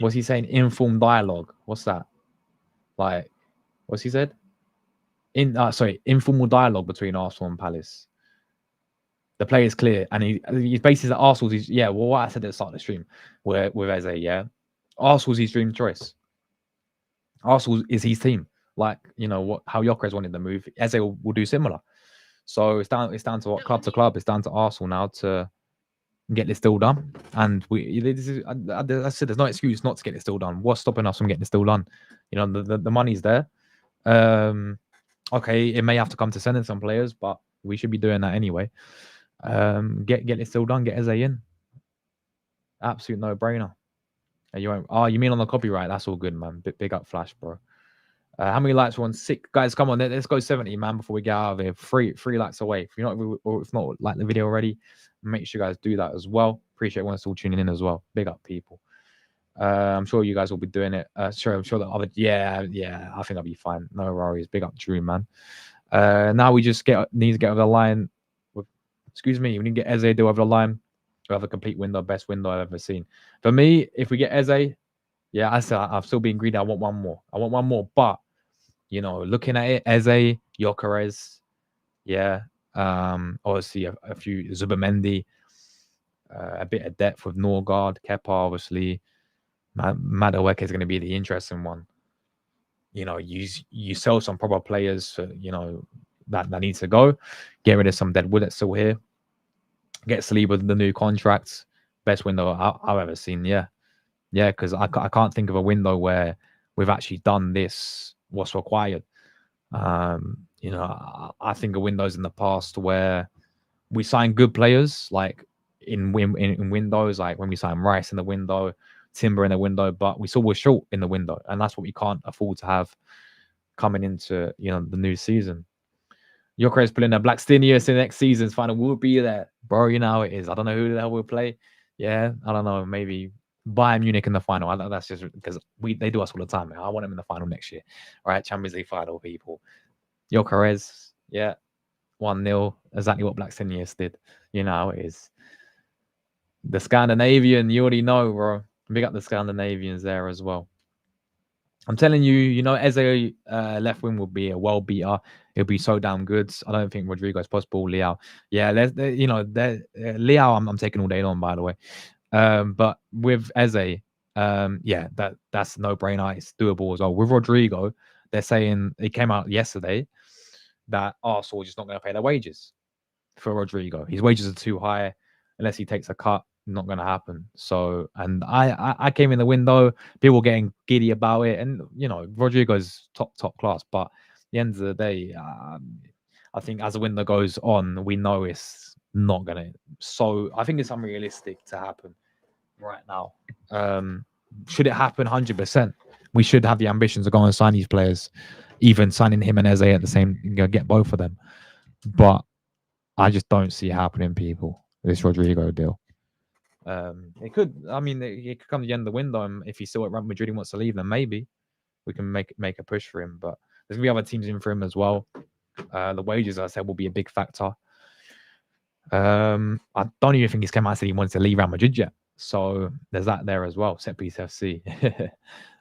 What's he saying? Informed dialogue. What's that? Like, what's he said? Informal dialogue between Arsenal and Palace. The play is clear, and he's basically that Arsenal's. Well, what I said at the start of the stream with Eze, yeah, Arsenal's his dream choice. Arsenal is his team. Like, you know how Gyokeres wanted the move. Eze will do similar. So it's down to what club to club. It's down to Arsenal now to get this deal done. And I said there's no excuse not to get this deal done. What's stopping us from getting this deal done? You know, the money's there. Okay, it may have to come to sending some players, but we should be doing that anyway. Get this deal done. Get Eze in. Absolute no brainer. You won't. Oh, you mean on the copyright? That's all good, man. Big up Flash, bro. How many likes? 6 guys. Come on, let's go 70, man. Before we get out of here, three likes away. If you're not, or if not, like the video already, make sure you guys do that as well. Appreciate everyone still tuning in as well. Big up, people. I'm sure you guys will be doing it. I'm sure that other. Yeah. I think I'll be fine. No worries. Big up, Drew, man. Now we just need to get over the line. Excuse me. We need to get Eze do over the line. We have a complete window, best window I've ever seen. For me, if we get Eze, yeah, I said I've still been greedy. I want one more. But you know, looking at it, Eze, Gyokeres, yeah, obviously a few Zubimendi, a bit of depth with Norgard, Kepa, obviously. Madueke is going to be the interesting one. You know, you sell some proper players for, you know, that needs to go. Get rid of some dead wood that's still here. Get Saliba the new contracts. Best window I've ever seen. Yeah, because I can't think of a window where we've actually done this. What's required. You know, I think of windows in the past where we sign good players, like in windows, like when we signed Rice in the window, Timber in the window, but we still were short in the window, and that's what we can't afford to have coming into, you know, the new season. Gyokeres pulling a Blackstenius in next season's final. We'll be there, bro. You know how it is. I don't know who the hell will play. Yeah, I don't know. Maybe Bayern Munich in the final. That's just because they do us all the time. Man. I want them in the final next year. All right, Champions League final, people. Gyokeres, yeah, 1-0. Exactly what Blackstenius did. You know how it is. The Scandinavian, you already know, bro. Big up the Scandinavians there as well. I'm telling you, you know, Eze left wing will be a well beater. He'll be so damn good. I don't think Rodrigo's possible. Leao, yeah, Leao. I'm taking all day long, by the way. But with Eze, yeah, that's no brainer. It's doable as well. With Rodrigo, they're saying it came out yesterday that Arsenal are just not going to pay their wages for Rodrigo. His wages are too high. Unless he takes a cut, not going to happen. So, and I came in the window, people getting giddy about it, and you know, Rodrigo's top class. But at the end of the day, I think as the window goes on, we know it's not going to. So I think it's unrealistic to happen right now. Should it happen 100%, we should have the ambitions to go and sign these players, even signing him and Eze at the same, get both of them. But I just don't see it happening, people. This Rodrigo deal. It could. I mean, it could come to the end of the window, and if he's still at Real Madrid and wants to leave, then maybe we can make a push for him. But there's gonna be other teams in for him as well. The wages, as I said, will be a big factor. I don't even think he's come out and said he wants to leave Real Madrid yet. So there's that there as well. Set piece FC.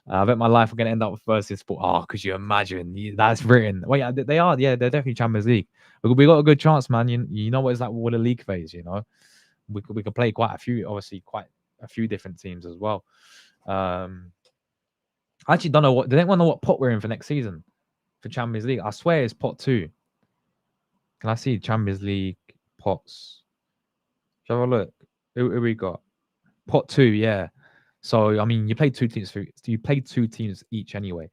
I bet my life are going to end up with first in sport. Oh, could you imagine? That's written. Wait, they are. Yeah, they're definitely Champions League. We got a good chance, man. You know what it's like with a league phase. You know, we could play quite a few different teams as well. I actually don't know what. They don't want to know what pot we're in for next season for Champions League. I swear it's pot 2. Can I see Champions League pots? Shall I have a look? Who we got? Pot 2, yeah. So I mean, you play 2 teams each anyway.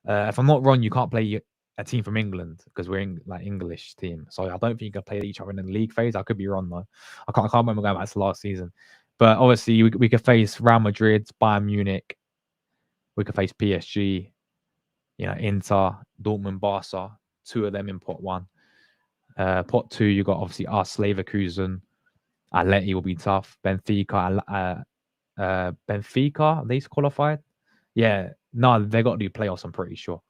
If I'm not wrong, you can't play a team from England because we're in like English team. So I don't think you can play each other in the league phase. I could be wrong though. I can't remember going back to last season. But obviously, we could face Real Madrid, Bayern Munich. We could face PSG. Inter, Dortmund, Barca. 2 of them in pot 1. Pot 2, you got obviously us, Leverkusen. Atleti will be tough. Benfica. Benfica, they qualified. Yeah, no, they got to do playoffs. I'm pretty sure.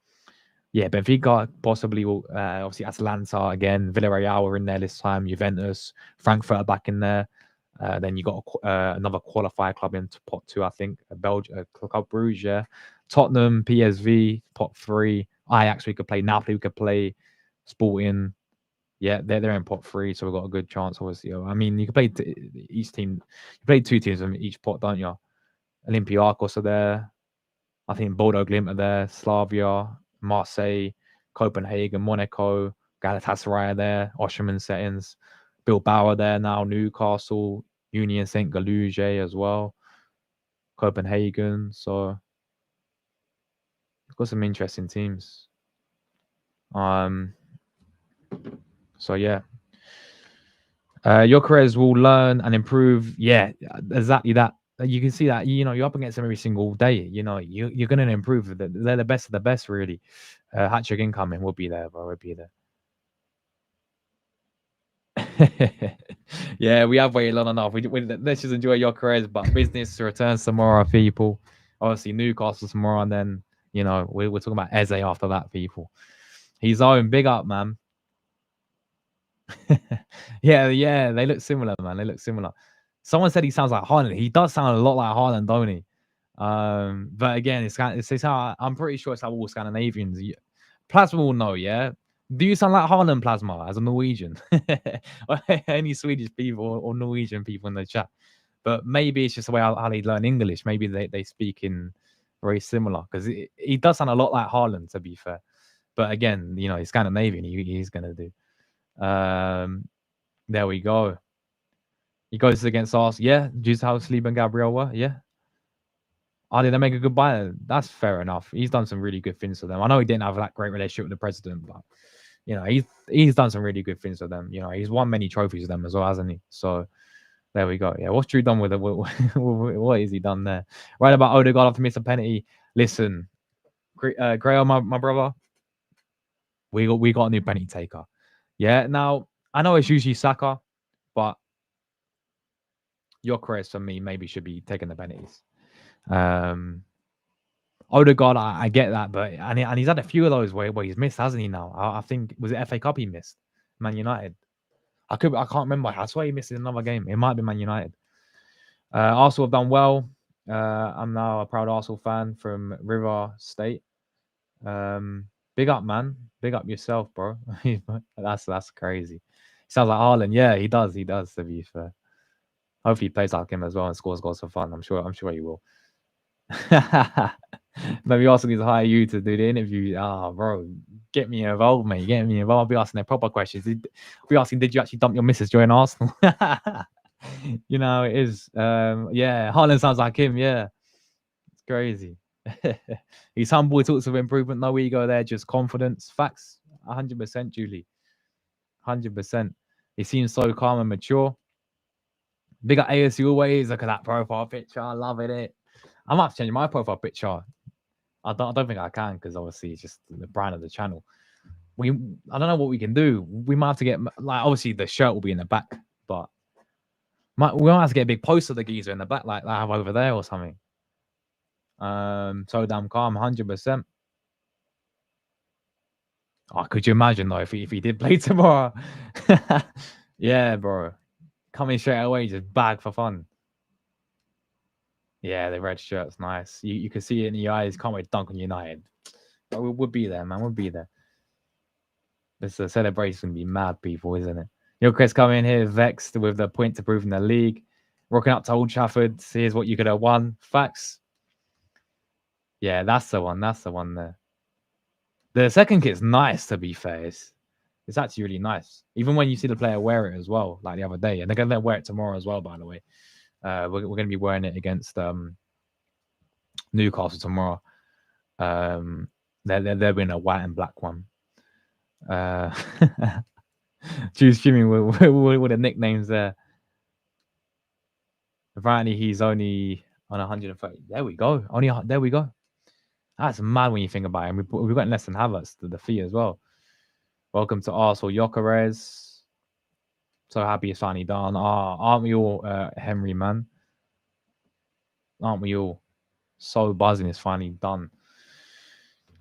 Yeah, Benfica possibly will. Obviously, Atalanta again. Villarreal are in there this time. Juventus, Frankfurt are back in there. Then you got another qualified club into pot 2, I think. Belgium, Club Brugge. Yeah. Tottenham, PSV, pot 3. Ajax, we could play. Napoli, we could play. Sporting. Yeah, they're in pot 3, so we've got a good chance. Obviously, I mean, you can play each team. You play 2 teams in each pot, don't you? Olympiacos are there. I think Bodo Glimt are there. Slavia, Marseille, Copenhagen, Monaco, Galatasaray are there. Osherman settings. Bilbao are there now. Newcastle, Union Saint Galluge as well. Copenhagen. So got some interesting teams. So yeah. Gyokeres will learn and improve. Yeah, exactly that. You can see that, you're up against them every single day. You're going to improve. They're the best of the best, really. Hat-trick incoming will be there, bro. Will be there. Yeah, we have waited long enough. Let's just enjoy Gyokeres, but business returns tomorrow, people. Obviously, Newcastle tomorrow, and then, we're talking about Eze after that, people. He's own. Big up, man. Yeah, they look similar, man. They look similar. Someone said he sounds like Haaland. He does sound a lot like Haaland, don't he? But again, it's how I'm pretty sure it's how all Scandinavians. Plasma will know, yeah. Do you sound like Haaland, Plasma, as a Norwegian? Any Swedish people or Norwegian people in the chat? But maybe it's just the way how they learn English. Maybe they speak in very similar, because he does sound a lot like Haaland, to be fair. But again, he's Scandinavian. He's gonna do. There we go. He goes against us. Yeah, Juice House, Sleep and Gabriel were. Yeah. Oh, did they make a good buy? That's fair enough. He's done some really good things for them. I know he didn't have that great relationship with the president, but he's done some really good things for them. He's won many trophies with them as well, hasn't he? So there we go. Yeah, what's Drew done with it? What has he done there? Right about Odegaard after missing a penalty. Listen, Grail, my brother, we got a new penalty taker. Yeah, now I know it's usually Saka, but Gyokeres for me maybe should be taking the penalties. Odegaard, I get that, but and he's had a few of those where he's missed, hasn't he? Now I think was it FA Cup he missed, Man United. I can't remember. I swear he missed in another game. It might be Man United. Arsenal have done well. I'm now a proud Arsenal fan from River State. Big up, man. Big up yourself, bro. That's crazy. He sounds like Haaland. Yeah, he does. He does, to be fair. Hopefully he plays like him as well and scores goals for fun. I'm sure he will. Maybe also needs to hire you to do the interview. Bro, get me involved, mate. Get me involved. I'll be asking their proper questions. I'll be asking, did you actually dump your missus during Arsenal? It is. Yeah, Haaland sounds like him. Yeah, it's crazy. He's humble. He talks of improvement. No ego there, just confidence. Facts. 100%, Julie. 100%. He seems so calm and mature. Big up ASU always. Look at that profile picture. I love it. I might have to change my profile picture. I don't think I can, because obviously it's just the brand of the channel. I don't know what we can do. We might have to get, like, obviously the shirt will be in the back, but we might have to get a big poster of the geezer in the back, like I have over there or something. So damn calm, 100%. Oh, could you imagine though if he did play tomorrow? Yeah, bro. Coming straight away, just bag for fun. Yeah, the red shirt's nice. You can see it in the eyes. Can't wait to dunk on United. But we'll be there, man. We'll be there. This celebration be mad, people, isn't it? Gyokeres coming here vexed with the point to prove in the league. Rocking up to Old Trafford. Here's what you could have won. Facts. Yeah, that's the one. That's the one there. The second kit's nice, to be fair. It's actually really nice. Even when you see the player wear it as well, like the other day. And they're going to wear it tomorrow as well, by the way. We're going to be wearing it against Newcastle tomorrow. They're in a white and black one. Choose streaming with the nicknames there. Apparently, he's only on 130. There we go. There we go. That's mad when you think about it. We've got less than Havertz the fee as well. Welcome to Arsenal, Gyokeres. So happy it's finally done. Aren't we all, Henry, man? Aren't we all? So buzzing it's finally done.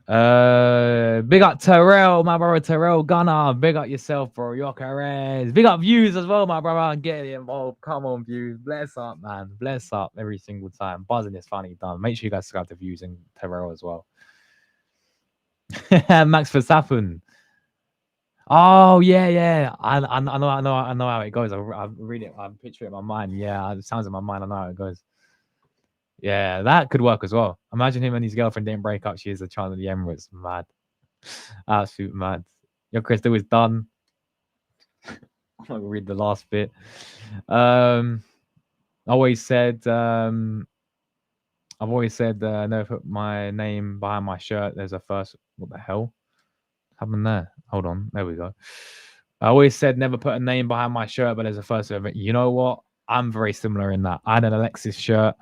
Big up Terrell, my brother Terrell Gunner. Big up yourself, bro. Gyokeres. Big up Views as well, my brother. Get involved. Come on, Views. Bless up, man. Bless up every single time. Buzzing is finally done. Make sure you guys subscribe to Views and Terrell as well. Max Verstappen. Oh yeah. I know how it goes. I read it. I picture it in my mind. Yeah, it sounds in my mind. I know how it goes. Yeah, that could work as well. Imagine him and his girlfriend didn't break up. She is a child of the Emirates. Mad. Absolute mad. Your Crystal is done. I'll read the last bit. I've always said never put my name behind my shirt. There's a first. What the hell happened there? Hold on. There we go. I always said never put a name behind my shirt, but there's a first of it. You know what? I'm very similar in that. I had an Alexis shirt.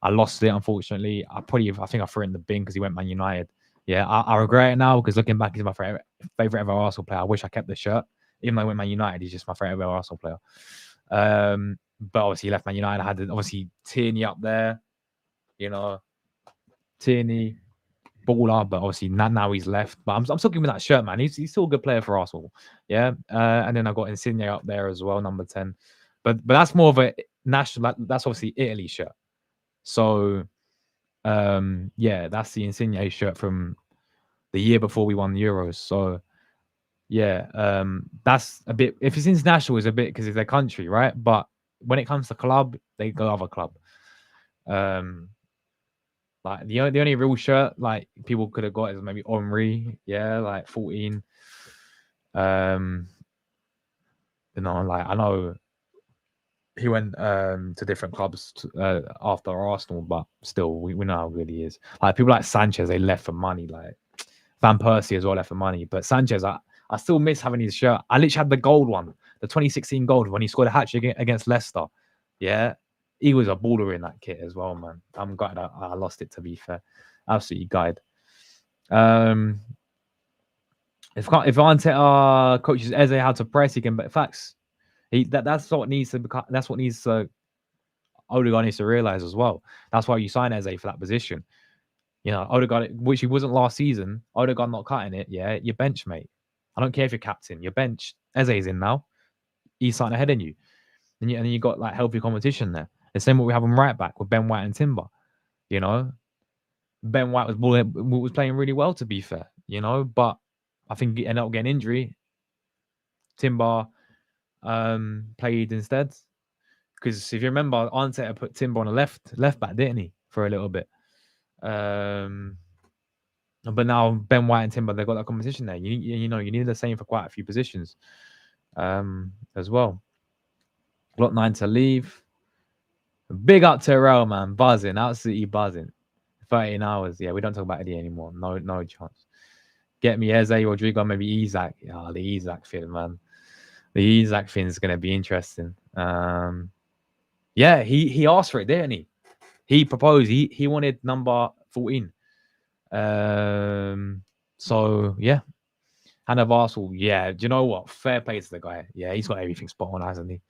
I lost it, unfortunately. I think I threw it in the bin because he went Man United. Yeah, I regret it now because looking back, he's my favorite ever Arsenal player. I wish I kept the shirt. Even though I went Man United, he's just my favorite ever Arsenal player. But obviously he left Man United. I had obviously Tierney up there, you know, Tierney, baller, but obviously now he's left. But I'm talking with that shirt, man. He's still a good player for Arsenal. Yeah. And then I got Insigne up there as well, number 10. But that's more of a national. That's obviously Italy shirt. So, yeah, that's the Insigne shirt from the year before we won the Euros. So, yeah, that's a bit. If it's international, it's a bit because it's their country, right? But when it comes to club, they go other club. Like the only real shirt like people could have got is maybe Henry, yeah, like 14. You know, like I know he went to different clubs after Arsenal, but still we know how good he is. Like people like Sanchez, they left for money. Like Van Persie as well left for money. But Sanchez, I still miss having his shirt. I literally had the gold one, the 2016 gold when he scored a hat-trick against Leicester. Yeah, he was a baller in that kit as well, man. I'm glad I lost it, to be fair. Absolutely gutted. If Arteta coaches Eze how to press, he can. But facts, that's what needs to become. That's what needs to. Odegaard needs to realize as well. That's why you sign Eze for that position. You know, Odegaard, which he wasn't last season. Odegaard not cutting it. Yeah, your bench, mate. I don't care if you're captain. Your bench. Eze's in now. He's starting ahead of you. And then you got like healthy competition there. The same what we have on right back with Ben White and Timber. You know, Ben White was playing really well, to be fair. You know, but I think he ended up getting injury. Timber played instead. Because if you remember, Arteta put Timber on the left back, didn't he, for a little bit? But now Ben White and Timber, they've got that competition there. You need the same for quite a few positions as well. Block 9 to leave. Big up Terrell, man. Buzzing. Absolutely buzzing. 13 hours. Yeah, we don't talk about Eddie anymore. No chance. Get me Eze, Rodrigo, maybe Isaac. Yeah, the Isaac thing, man. The Isaac thing is going to be interesting. Yeah, he asked for it, didn't he? He proposed. He wanted number 14. So, yeah. Hand of Arsenal. Yeah, do you know what? Fair play to the guy. Yeah, he's got everything spot on, hasn't he?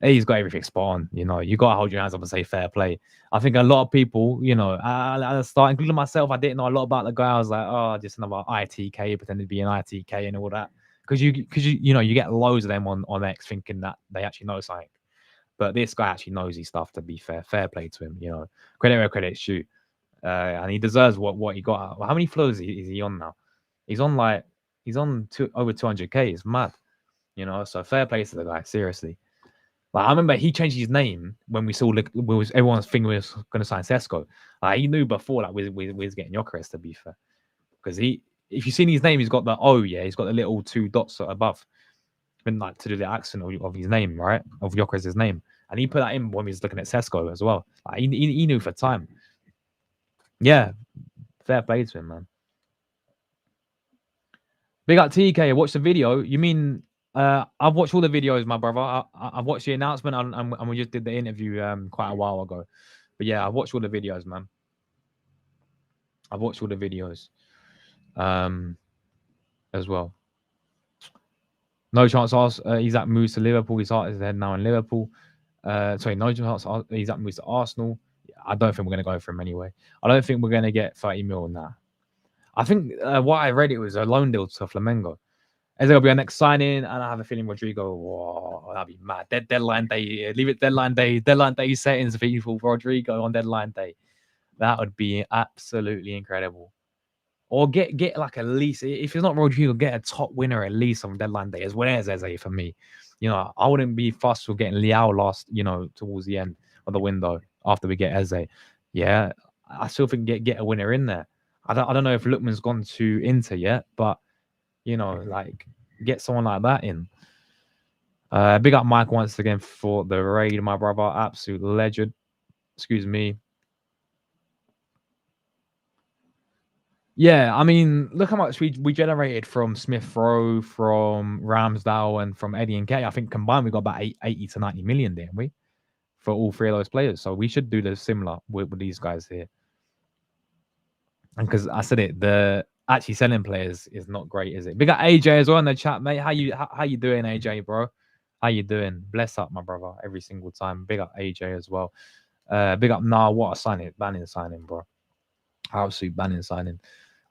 He's got everything spot on. You know, you got to hold your hands up and say fair play. I think a lot of people, you know, at the start, including myself, I didn't know a lot about the guy. I was like, oh, just another ITK, pretending to be an ITK and all that. Because you get loads of them on X thinking that they actually know something. But this guy actually knows his stuff, to be fair. Fair play to him, you know. Credit where credit's due. And he deserves what he got. How many flows is he on now? He's on over 200k. It's mad, you know. So fair play to the guy, seriously. Like I remember he changed his name when we saw everyone's thinking we was going to sign Sesko. Like he knew before that we was getting Gyokeres, to be fair, because if you've seen his name, he's got the O, yeah, he's got the little 2 dots above, been like to do the accent of his name, right, of Gyokeres' name, and he put that in when he was looking at Sesko as well. Like he knew for time. Yeah, fair play to him, man. Big up TK. Watch the video. You mean I've watched all the videos, my brother. I've watched the announcement and we just did the interview quite a while ago. But yeah, I've watched all the videos, man. I've watched all the videos as well. No chance Isaac moves to Liverpool. His heart is there now in Liverpool. Sorry, no chance Isaac moves to Arsenal. I don't think we're going to go for him anyway. I don't think we're going to get 30 mil now. I think what I read, it was a loan deal to Flamengo. As it'll be our next signing, and I have a feeling Rodrigo, whoa, that'd be mad. Deadline day, leave it deadline day settings, people. Rodrigo on deadline day. That would be absolutely incredible. Or get like at least, if it's not Rodrigo, get a top winner at least on deadline day as well as Eze for me. You know, I wouldn't be fussed with getting Liao last, you know, towards the end of the window after we get Eze. Yeah, I still think get a winner in there. I don't know if Lookman's gone to Inter yet, but you know, like get someone like that in. Big up Mike once again for the raid, my brother. Absolute legend. Excuse me. Yeah, I mean, look how much we generated from Smith Rowe, from Ramsdale, and from Eddie and Kay. I think combined we got about 80 to 90 million, didn't we? For all 3 of those players. So we should do the similar with these guys here. And because I said it, the actually selling players is not great, is it? Big up AJ as well in the chat, mate. How you doing, AJ, bro? How you doing? Bless up, my brother, every single time. Big up AJ as well. Big up what a signing, banning signing, bro. Absolute banning signing.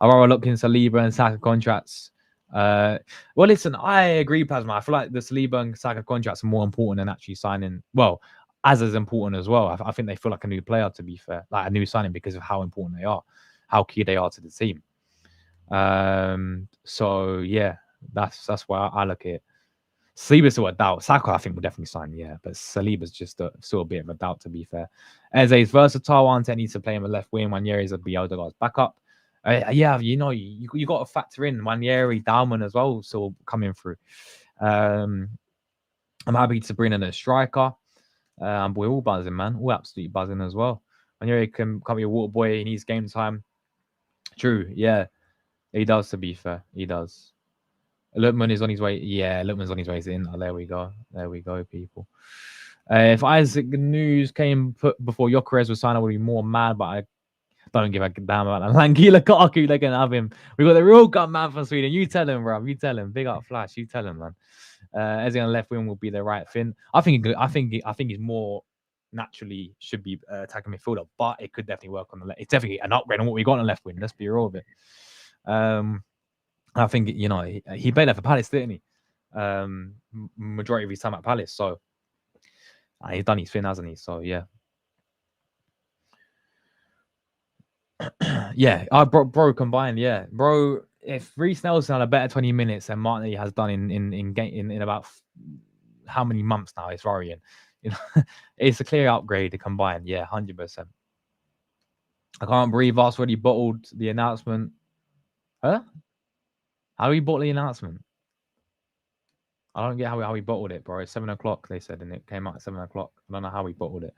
Aurora looked into Saliba and Saka contracts. Well, listen, I agree, Plasma. I feel like the Saliba and Saka contracts are more important than actually signing. Well, as important as well. I think they feel like a new player, to be fair, like a new signing because of how important they are, how key they are to the team. So yeah, that's why I look at it. Saliba's still a doubt. Saka, I think, will definitely sign, yeah. But Saliba's just still a bit of a doubt, to be fair. Eze's versatile. Arteta needs to play him a left wing. Wanyere's a be Odegaard's backup. Yeah, you know, you got to factor in Wanyeri, Dalman as well, so coming through. I'm happy to bring in a striker. We're all buzzing, man. All absolutely buzzing as well. Wanyeri can be a water boy. He needs game time. True, yeah. He does, to be fair. He does. Lookman is on his way. Yeah, Lookman's on his way in. Oh, there we go. There we go, people. If Isaac News came before Gyokeres was signed, I would be more mad, but I don't give a damn about that. Lanky Lukaku, they're going to have him. We got the real gun man from Sweden. You tell him, bro. You tell him. Big up Flash. You tell him, man. As on left wing will be the right thing. I think he's more naturally should be attacking midfielder, but it could definitely work on the left. It's definitely an upgrade on what we got on the left wing. Let's be real with it. I think, you know, he played there for Palace, didn't he? Majority of his time at Palace. So he's done his thing, hasn't he? So yeah. Yeah, bro combined, yeah. Bro, if Reece Nelson had a better 20 minutes than Martinelli has done in about how many months now, it's worrying. You know, it's a clear upgrade to combine. Yeah, 100%. I can't breathe. Us already bottled the announcement. Huh? How he bottled the announcement? I don't get how he bottled it, bro. It's 7 o'clock, they said, and it came out at 7 o'clock. I don't know how he bottled it.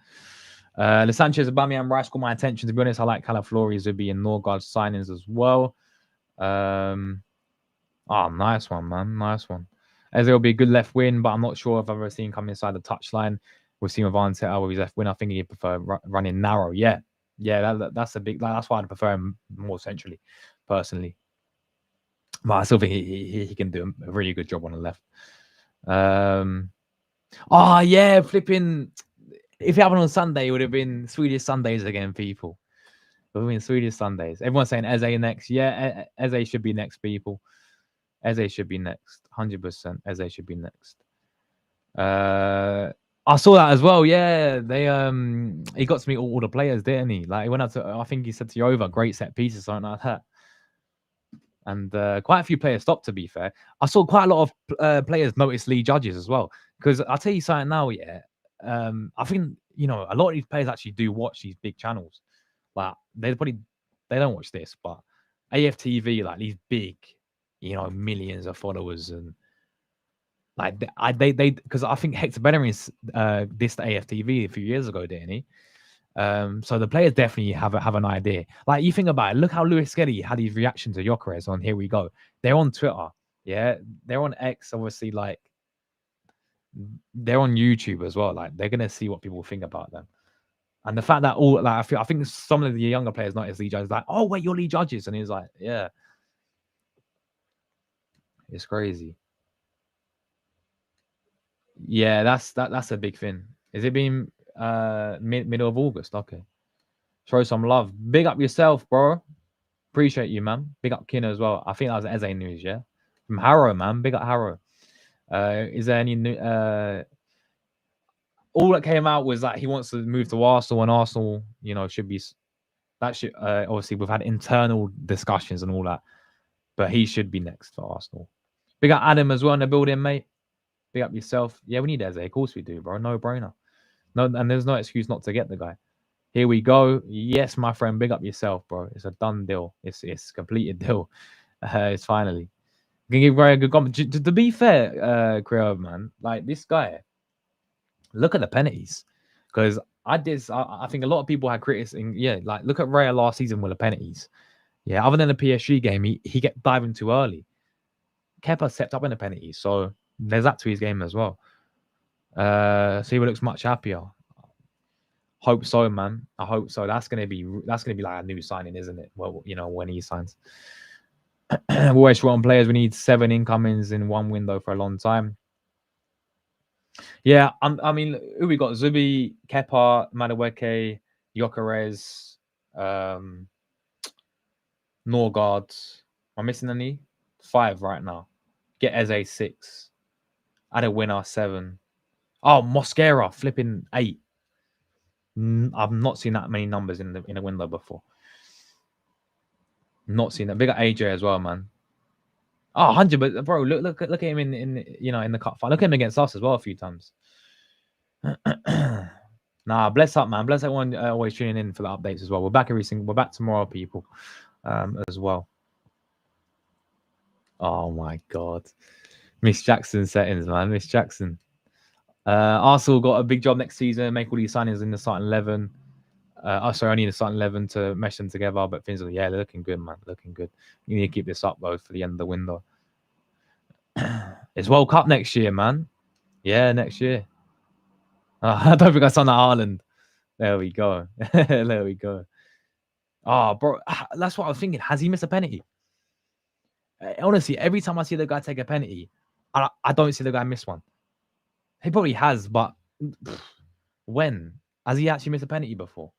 The Sanchez, Aubameyang, Rice caught my attention. To be honest, I like Calaflori, Zubi, and Norgard signings as well. Nice one, man. Nice one. As it'll be a good left wing, but I'm not sure if I've ever seen him come inside the touchline. We've seen with Arteta with his left wing. I think he'd prefer running narrow. Yeah, that's a big. That's why I'd prefer him more centrally, personally. But I still think he can do a really good job on the left. Flipping. If it happened on Sunday, it would have been Swedish Sundays again, people. It would have been Swedish Sundays. Everyone's saying Eze next. Yeah, Eze should be next, people. Eze should be next. 100%. Eze should be next. I saw that as well. Yeah, they he got to meet all the players, didn't he? Like he went out to, I think he said to Yova, great set pieces, something like that. And quite a few players stopped. To be fair, I saw quite a lot of players notice Lee Judges as well. Because I'll tell you something now. Yeah, I think a lot of these players actually do watch these big channels. Like they don't watch this, but AFTV, like these big, millions of followers and. Like they because I think Hector Bellerin dissed AFTV a few years ago, didn't he? So the players definitely have an idea. Like you think about it, look how Lewis Skelly had his reaction to Gyokeres on Here We Go. They're on Twitter, yeah, they're on X, obviously. Like they're on YouTube as well. Like they're gonna see what people think about them. And the fact that all like I think some of the younger players, not as Lee Judges, like, oh wait, you're Lee Judges, and he's like, yeah, it's crazy. Yeah, that's a big thing. Is it being middle of August? Okay. Show some love. Big up yourself, bro. Appreciate you, man. Big up Kina as well. I think that was Eze news, yeah. From Harrow, man. Big up Harrow. Is there any new all that came out was that he wants to move to Arsenal, and Arsenal, should be that should obviously we've had internal discussions and all that, but he should be next for Arsenal. Big up Adam as well in the building, mate. Big up yourself. Yeah, we need Eze. Of course we do, bro. No brainer. No, and there's no excuse not to get the guy. Here we go. Yes, my friend. Big up yourself, bro. It's a done deal. It's a completed deal. It's finally. Can give very good comment. To be fair, Creo, man, like this guy. Look at the penalties, because I think a lot of people had criticism. Yeah, like look at Raya last season with the penalties. Yeah, other than the PSG game, he kept diving too early. Kepa stepped up in the penalties, so there's that to his game as well. So he looks much happier. Hope so, man. I hope so. That's gonna be like a new signing, isn't it? Well, when he signs. We're always short on players. We need 7 incomings in one window for a long time. Yeah, I mean, who we got? Zubi, Kepa, Madueke, Gyokeres, Norgard. Am I missing any? 5 right now. Get Eze 6. Add a winner 7. Oh, Mosquera flipping 8. I've not seen that many numbers in a window before. Not seen that. Big at AJ as well, man. Oh, 100, but bro, look at him in the cup fight. Look at him against us as well a few times. Nah, bless up, man. Bless everyone always tuning in for the updates as well. We're back we're back tomorrow, people, as well. Oh my god. Miss Jackson settings, man. Miss Jackson. Arsenal got a big job next season, make all these signings in the starting 11. I need a starting 11 to mesh them together, but things are, they're looking good, man. Looking good. You need to keep this up, though, for the end of the window. It's World Cup next year, man. Yeah, next year. I don't think I saw that Ireland. There we go. There we go. Oh, bro, that's what I was thinking. Has he missed a penalty? Honestly, every time I see the guy take a penalty, I don't see the guy miss one. He probably has, but when? Has he actually missed a penalty before?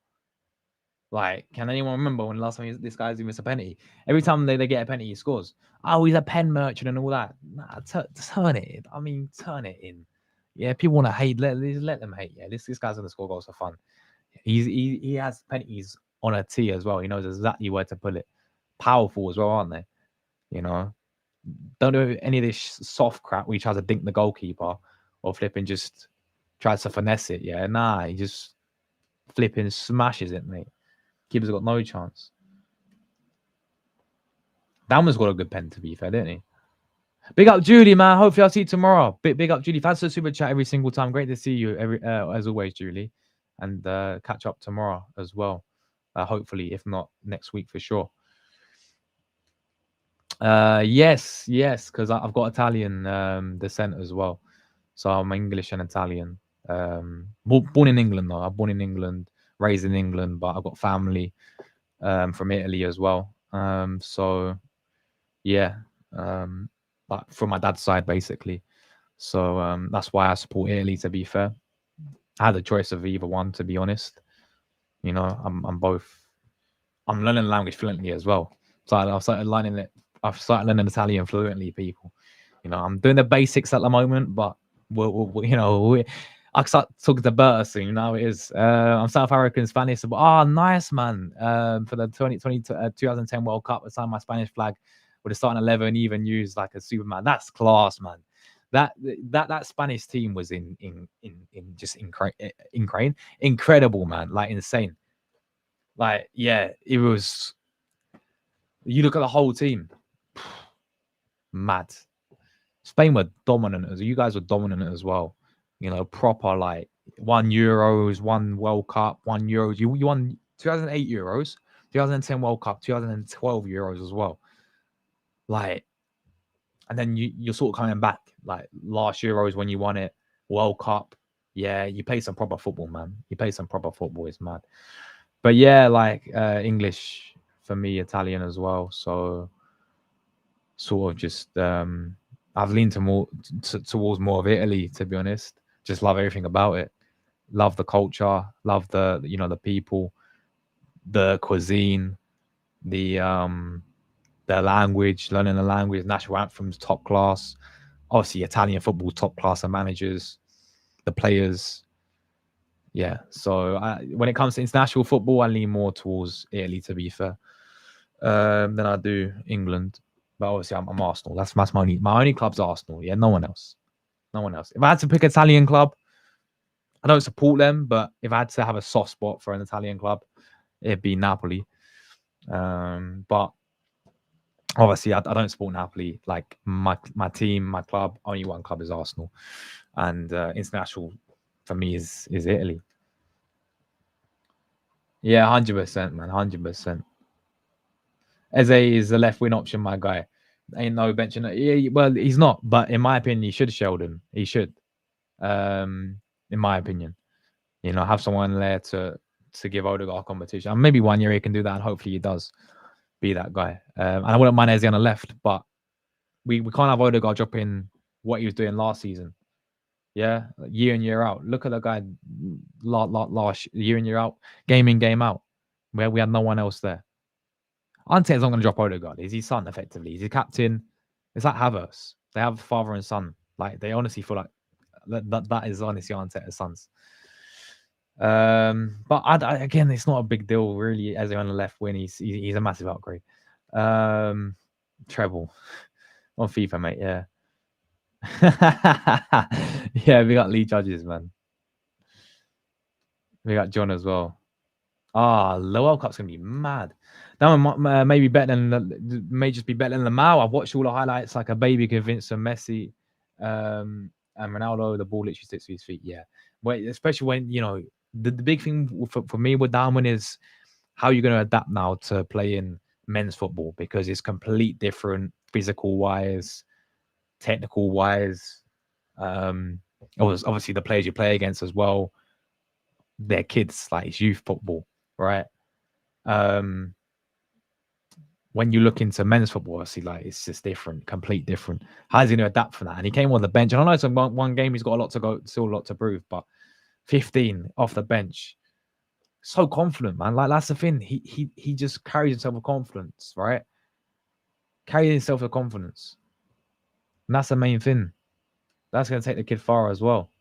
Like, can anyone remember when the last time this guy's missed a penalty? Every time they get a penalty, he scores. Oh, he's a pen merchant and all that. Nah, turn it in. I mean, turn it in. Yeah, people want to hate. Let them hate. Yeah, this guy's gonna score goals for fun. He has penalties on a tee as well. He knows exactly where to put it. Powerful as well, aren't they? Don't do any of this soft crap where he tries to dink the goalkeeper or flipping just tries to finesse it. Yeah, nah, he just flipping smashes it, mate. Keeper's got no chance. Damman's got a good pen, to be fair, didn't he? Big up Julie, man. Hopefully I'll see you tomorrow. Big up Julie. Thanks for the super chat every single time. Great to see you as always, Julie. And catch up tomorrow as well. Hopefully, if not next week for sure. Yes, because I've got Italian descent as well. So I'm English and Italian. Born in England, though. I'm born in England, raised in England, but I've got family from Italy as well. So, yeah. But from my dad's side, basically. So that's why I support Italy, to be fair. I had a choice of either one, to be honest. I'm both. I'm learning the language fluently as well. So I've started learning Italian fluently, people. I'm doing the basics at the moment, but I start talking to Berta soon. Now it is. I'm South African Spanish. Oh, nice, man. For the 2010 World Cup, I signed my Spanish flag with a starting 11, even used like a Superman. That's class, man. That Spanish team was in just incredible, man. Like insane. Like, yeah, it was. You look at the whole team, mad. Spain were dominant as you guys were dominant as well. You know, proper like 1 Euros, 1 World Cup, 1 Euros. You won 2008 Euros, 2010 World Cup, 2012 Euros as well. Like, and then you're sort of coming back like last Euros when you won it, World Cup. Yeah, you play some proper football, man. You play some proper football. It's mad. But yeah, like English for me, Italian as well. So sort of just I've leaned towards more of Italy, to be honest. Just love everything about it. Love the culture, love the the people, the cuisine, the language, learning the language, national anthems, top class. Obviously, Italian football, top class, the managers, the players. Yeah. So when it comes to international football, I lean more towards Italy, to be fair, than I do England. But obviously, I'm Arsenal. That's my only club's Arsenal. Yeah, no one else. No one else. If I had to pick an Italian club, I don't support them, but if I had to have a soft spot for an Italian club, it'd be Napoli. But obviously, I don't support Napoli. Like my team, my club, only one club is Arsenal, and international for me is Italy. Yeah, 100%, man, 100%. Eze is the left wing option, my guy. Ain't no benching. Yeah, well, he's not, but in my opinion, he should Sheldon. He should. In my opinion, have someone there to give Odegaard competition. And maybe 1 year he can do that, and hopefully he does be that guy. And I wouldn't mind Eze on the left, but we can't have Odegaard dropping what he was doing last season. Yeah, year in year out. Look at the guy last year in year out, game in game out, where we had no one else there. Arteta's not going to drop Odegaard. He's his son, effectively. He's his captain. It's like Havertz. They have father and son. Like, they honestly feel like that is honestly Arteta's sons. But again, it's not a big deal, really, as they're on the left wing. He's a massive upgrade. Treble on FIFA, mate. Yeah. Yeah, we got Lee Judges, man. We got John as well. The World Cup's gonna be mad. That one may be better than may just be better than the Mao. I've watched all the highlights like a baby convinced of Messi, and Ronaldo. The ball literally sticks to his feet. Yeah, especially when the big thing for me with Darwin is how you're going to adapt now to playing men's football, because it's complete different physical wise, technical wise. Obviously the players you play against as well, they're kids, like it's youth football, right? When you look into men's football, obviously, like it's just different, complete different. How's he going to adapt for that? And he came on the bench, and I know it's one game he's got a lot to go, still a lot to prove, but 15 off the bench, so confident, man. Like, that's the thing. He just carries himself with confidence, right? Carries himself with confidence, and that's the main thing. That's going to take the kid far as well.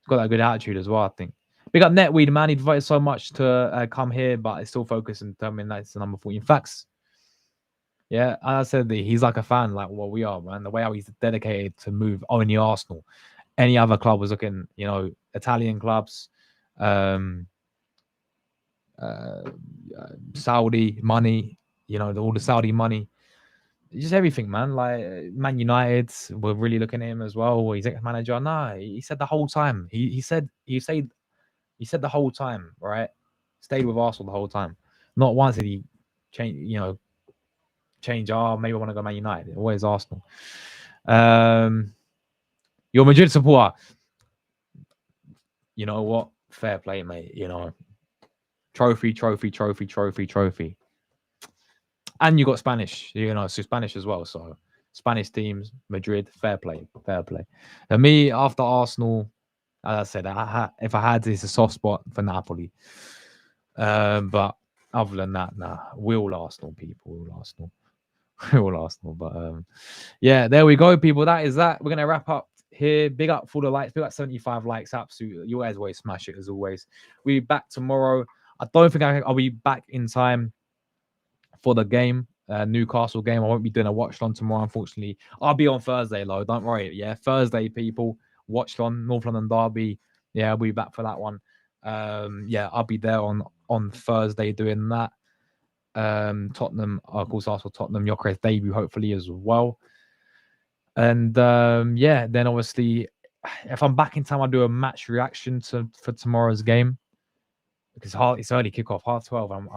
He's got that good attitude as well, I think. Big up Netweed, man. He devoted so much to come here, but it's still focused and determined that's the number 14. Facts. Yeah, as I said, he's like a fan, like what we are, man. The way how he's dedicated to move only Arsenal. Any other club was looking, Italian clubs, Saudi money, all the Saudi money, just everything, man. Like Man United were really looking at him as well. He's ex-manager. Nah, he said the whole time. He said the whole time, right? Stayed with Arsenal the whole time. Not once did he change, maybe I want to go Man United. Always Arsenal. You're a Madrid supporter. You know what? Fair play, mate. Trophy. And you got Spanish, so Spanish as well. So Spanish teams, Madrid, fair play. And me, after Arsenal, as I said, if I had this, a soft spot for Napoli. But other than that, nah, we're all Arsenal people. We're all Arsenal. But yeah, there we go, people. That is that. We're gonna wrap up here. Big up for the likes. Big up 75 likes. Absolutely. You guys always smash it as always. We'll be back tomorrow. I don't think I'll be back in time for the game. Newcastle game. I won't be doing a watch on tomorrow, unfortunately. I'll be on Thursday, though. Don't worry. Yeah, Thursday, people. Watch on North London Derby. Yeah, I'll be back for that one. Yeah, I'll be there on Thursday doing that. Tottenham, of course, Arsenal, Tottenham, Gyokeres debut, hopefully as well. And yeah, then obviously, if I'm back in time, I'll do a match reaction for tomorrow's game because it's early kickoff, 12:30.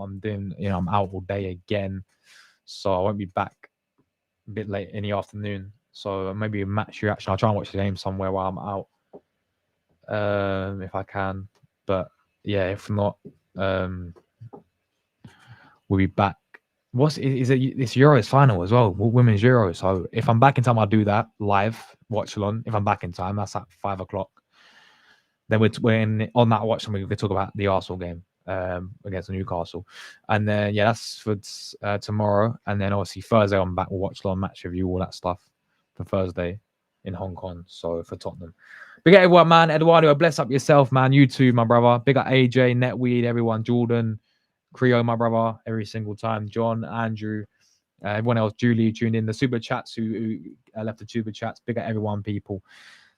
I'm doing, I'm out all day again, so I won't be back a bit late in the afternoon. So maybe a match reaction. I'll try and watch the game somewhere while I'm out, if I can. But yeah, if not, we'll be back. It's Euros final as well, women's Euro. So if I'm back in time, I'll do that live watch along. If I'm back in time, that's at 5:00. Then we're on that watch, and we can talk about the Arsenal game against Newcastle, and then yeah, that's for tomorrow. And then obviously Thursday I'm back. We'll watch along, match review, all that stuff for Thursday in Hong Kong. So for Tottenham, big up everyone, man. Eduardo, bless up yourself, man. You too, my brother. Big up AJ, Netweed, everyone, Jordan. Creo, my brother, every single time. John, Andrew, everyone else, Julie, tuned in. The super chats who left the super chats. Big up everyone, people.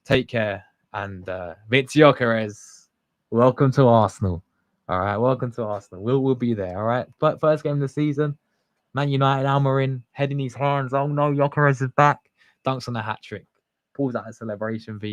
Take care. And Viktor Gyokeres, welcome to Arsenal. All right, welcome to Arsenal. We'll be there. All right, but first game of the season, Man United, Almarin heading his hands. Oh no, Gyokeres is back. Dunks on the hat trick. Pulls out a celebration.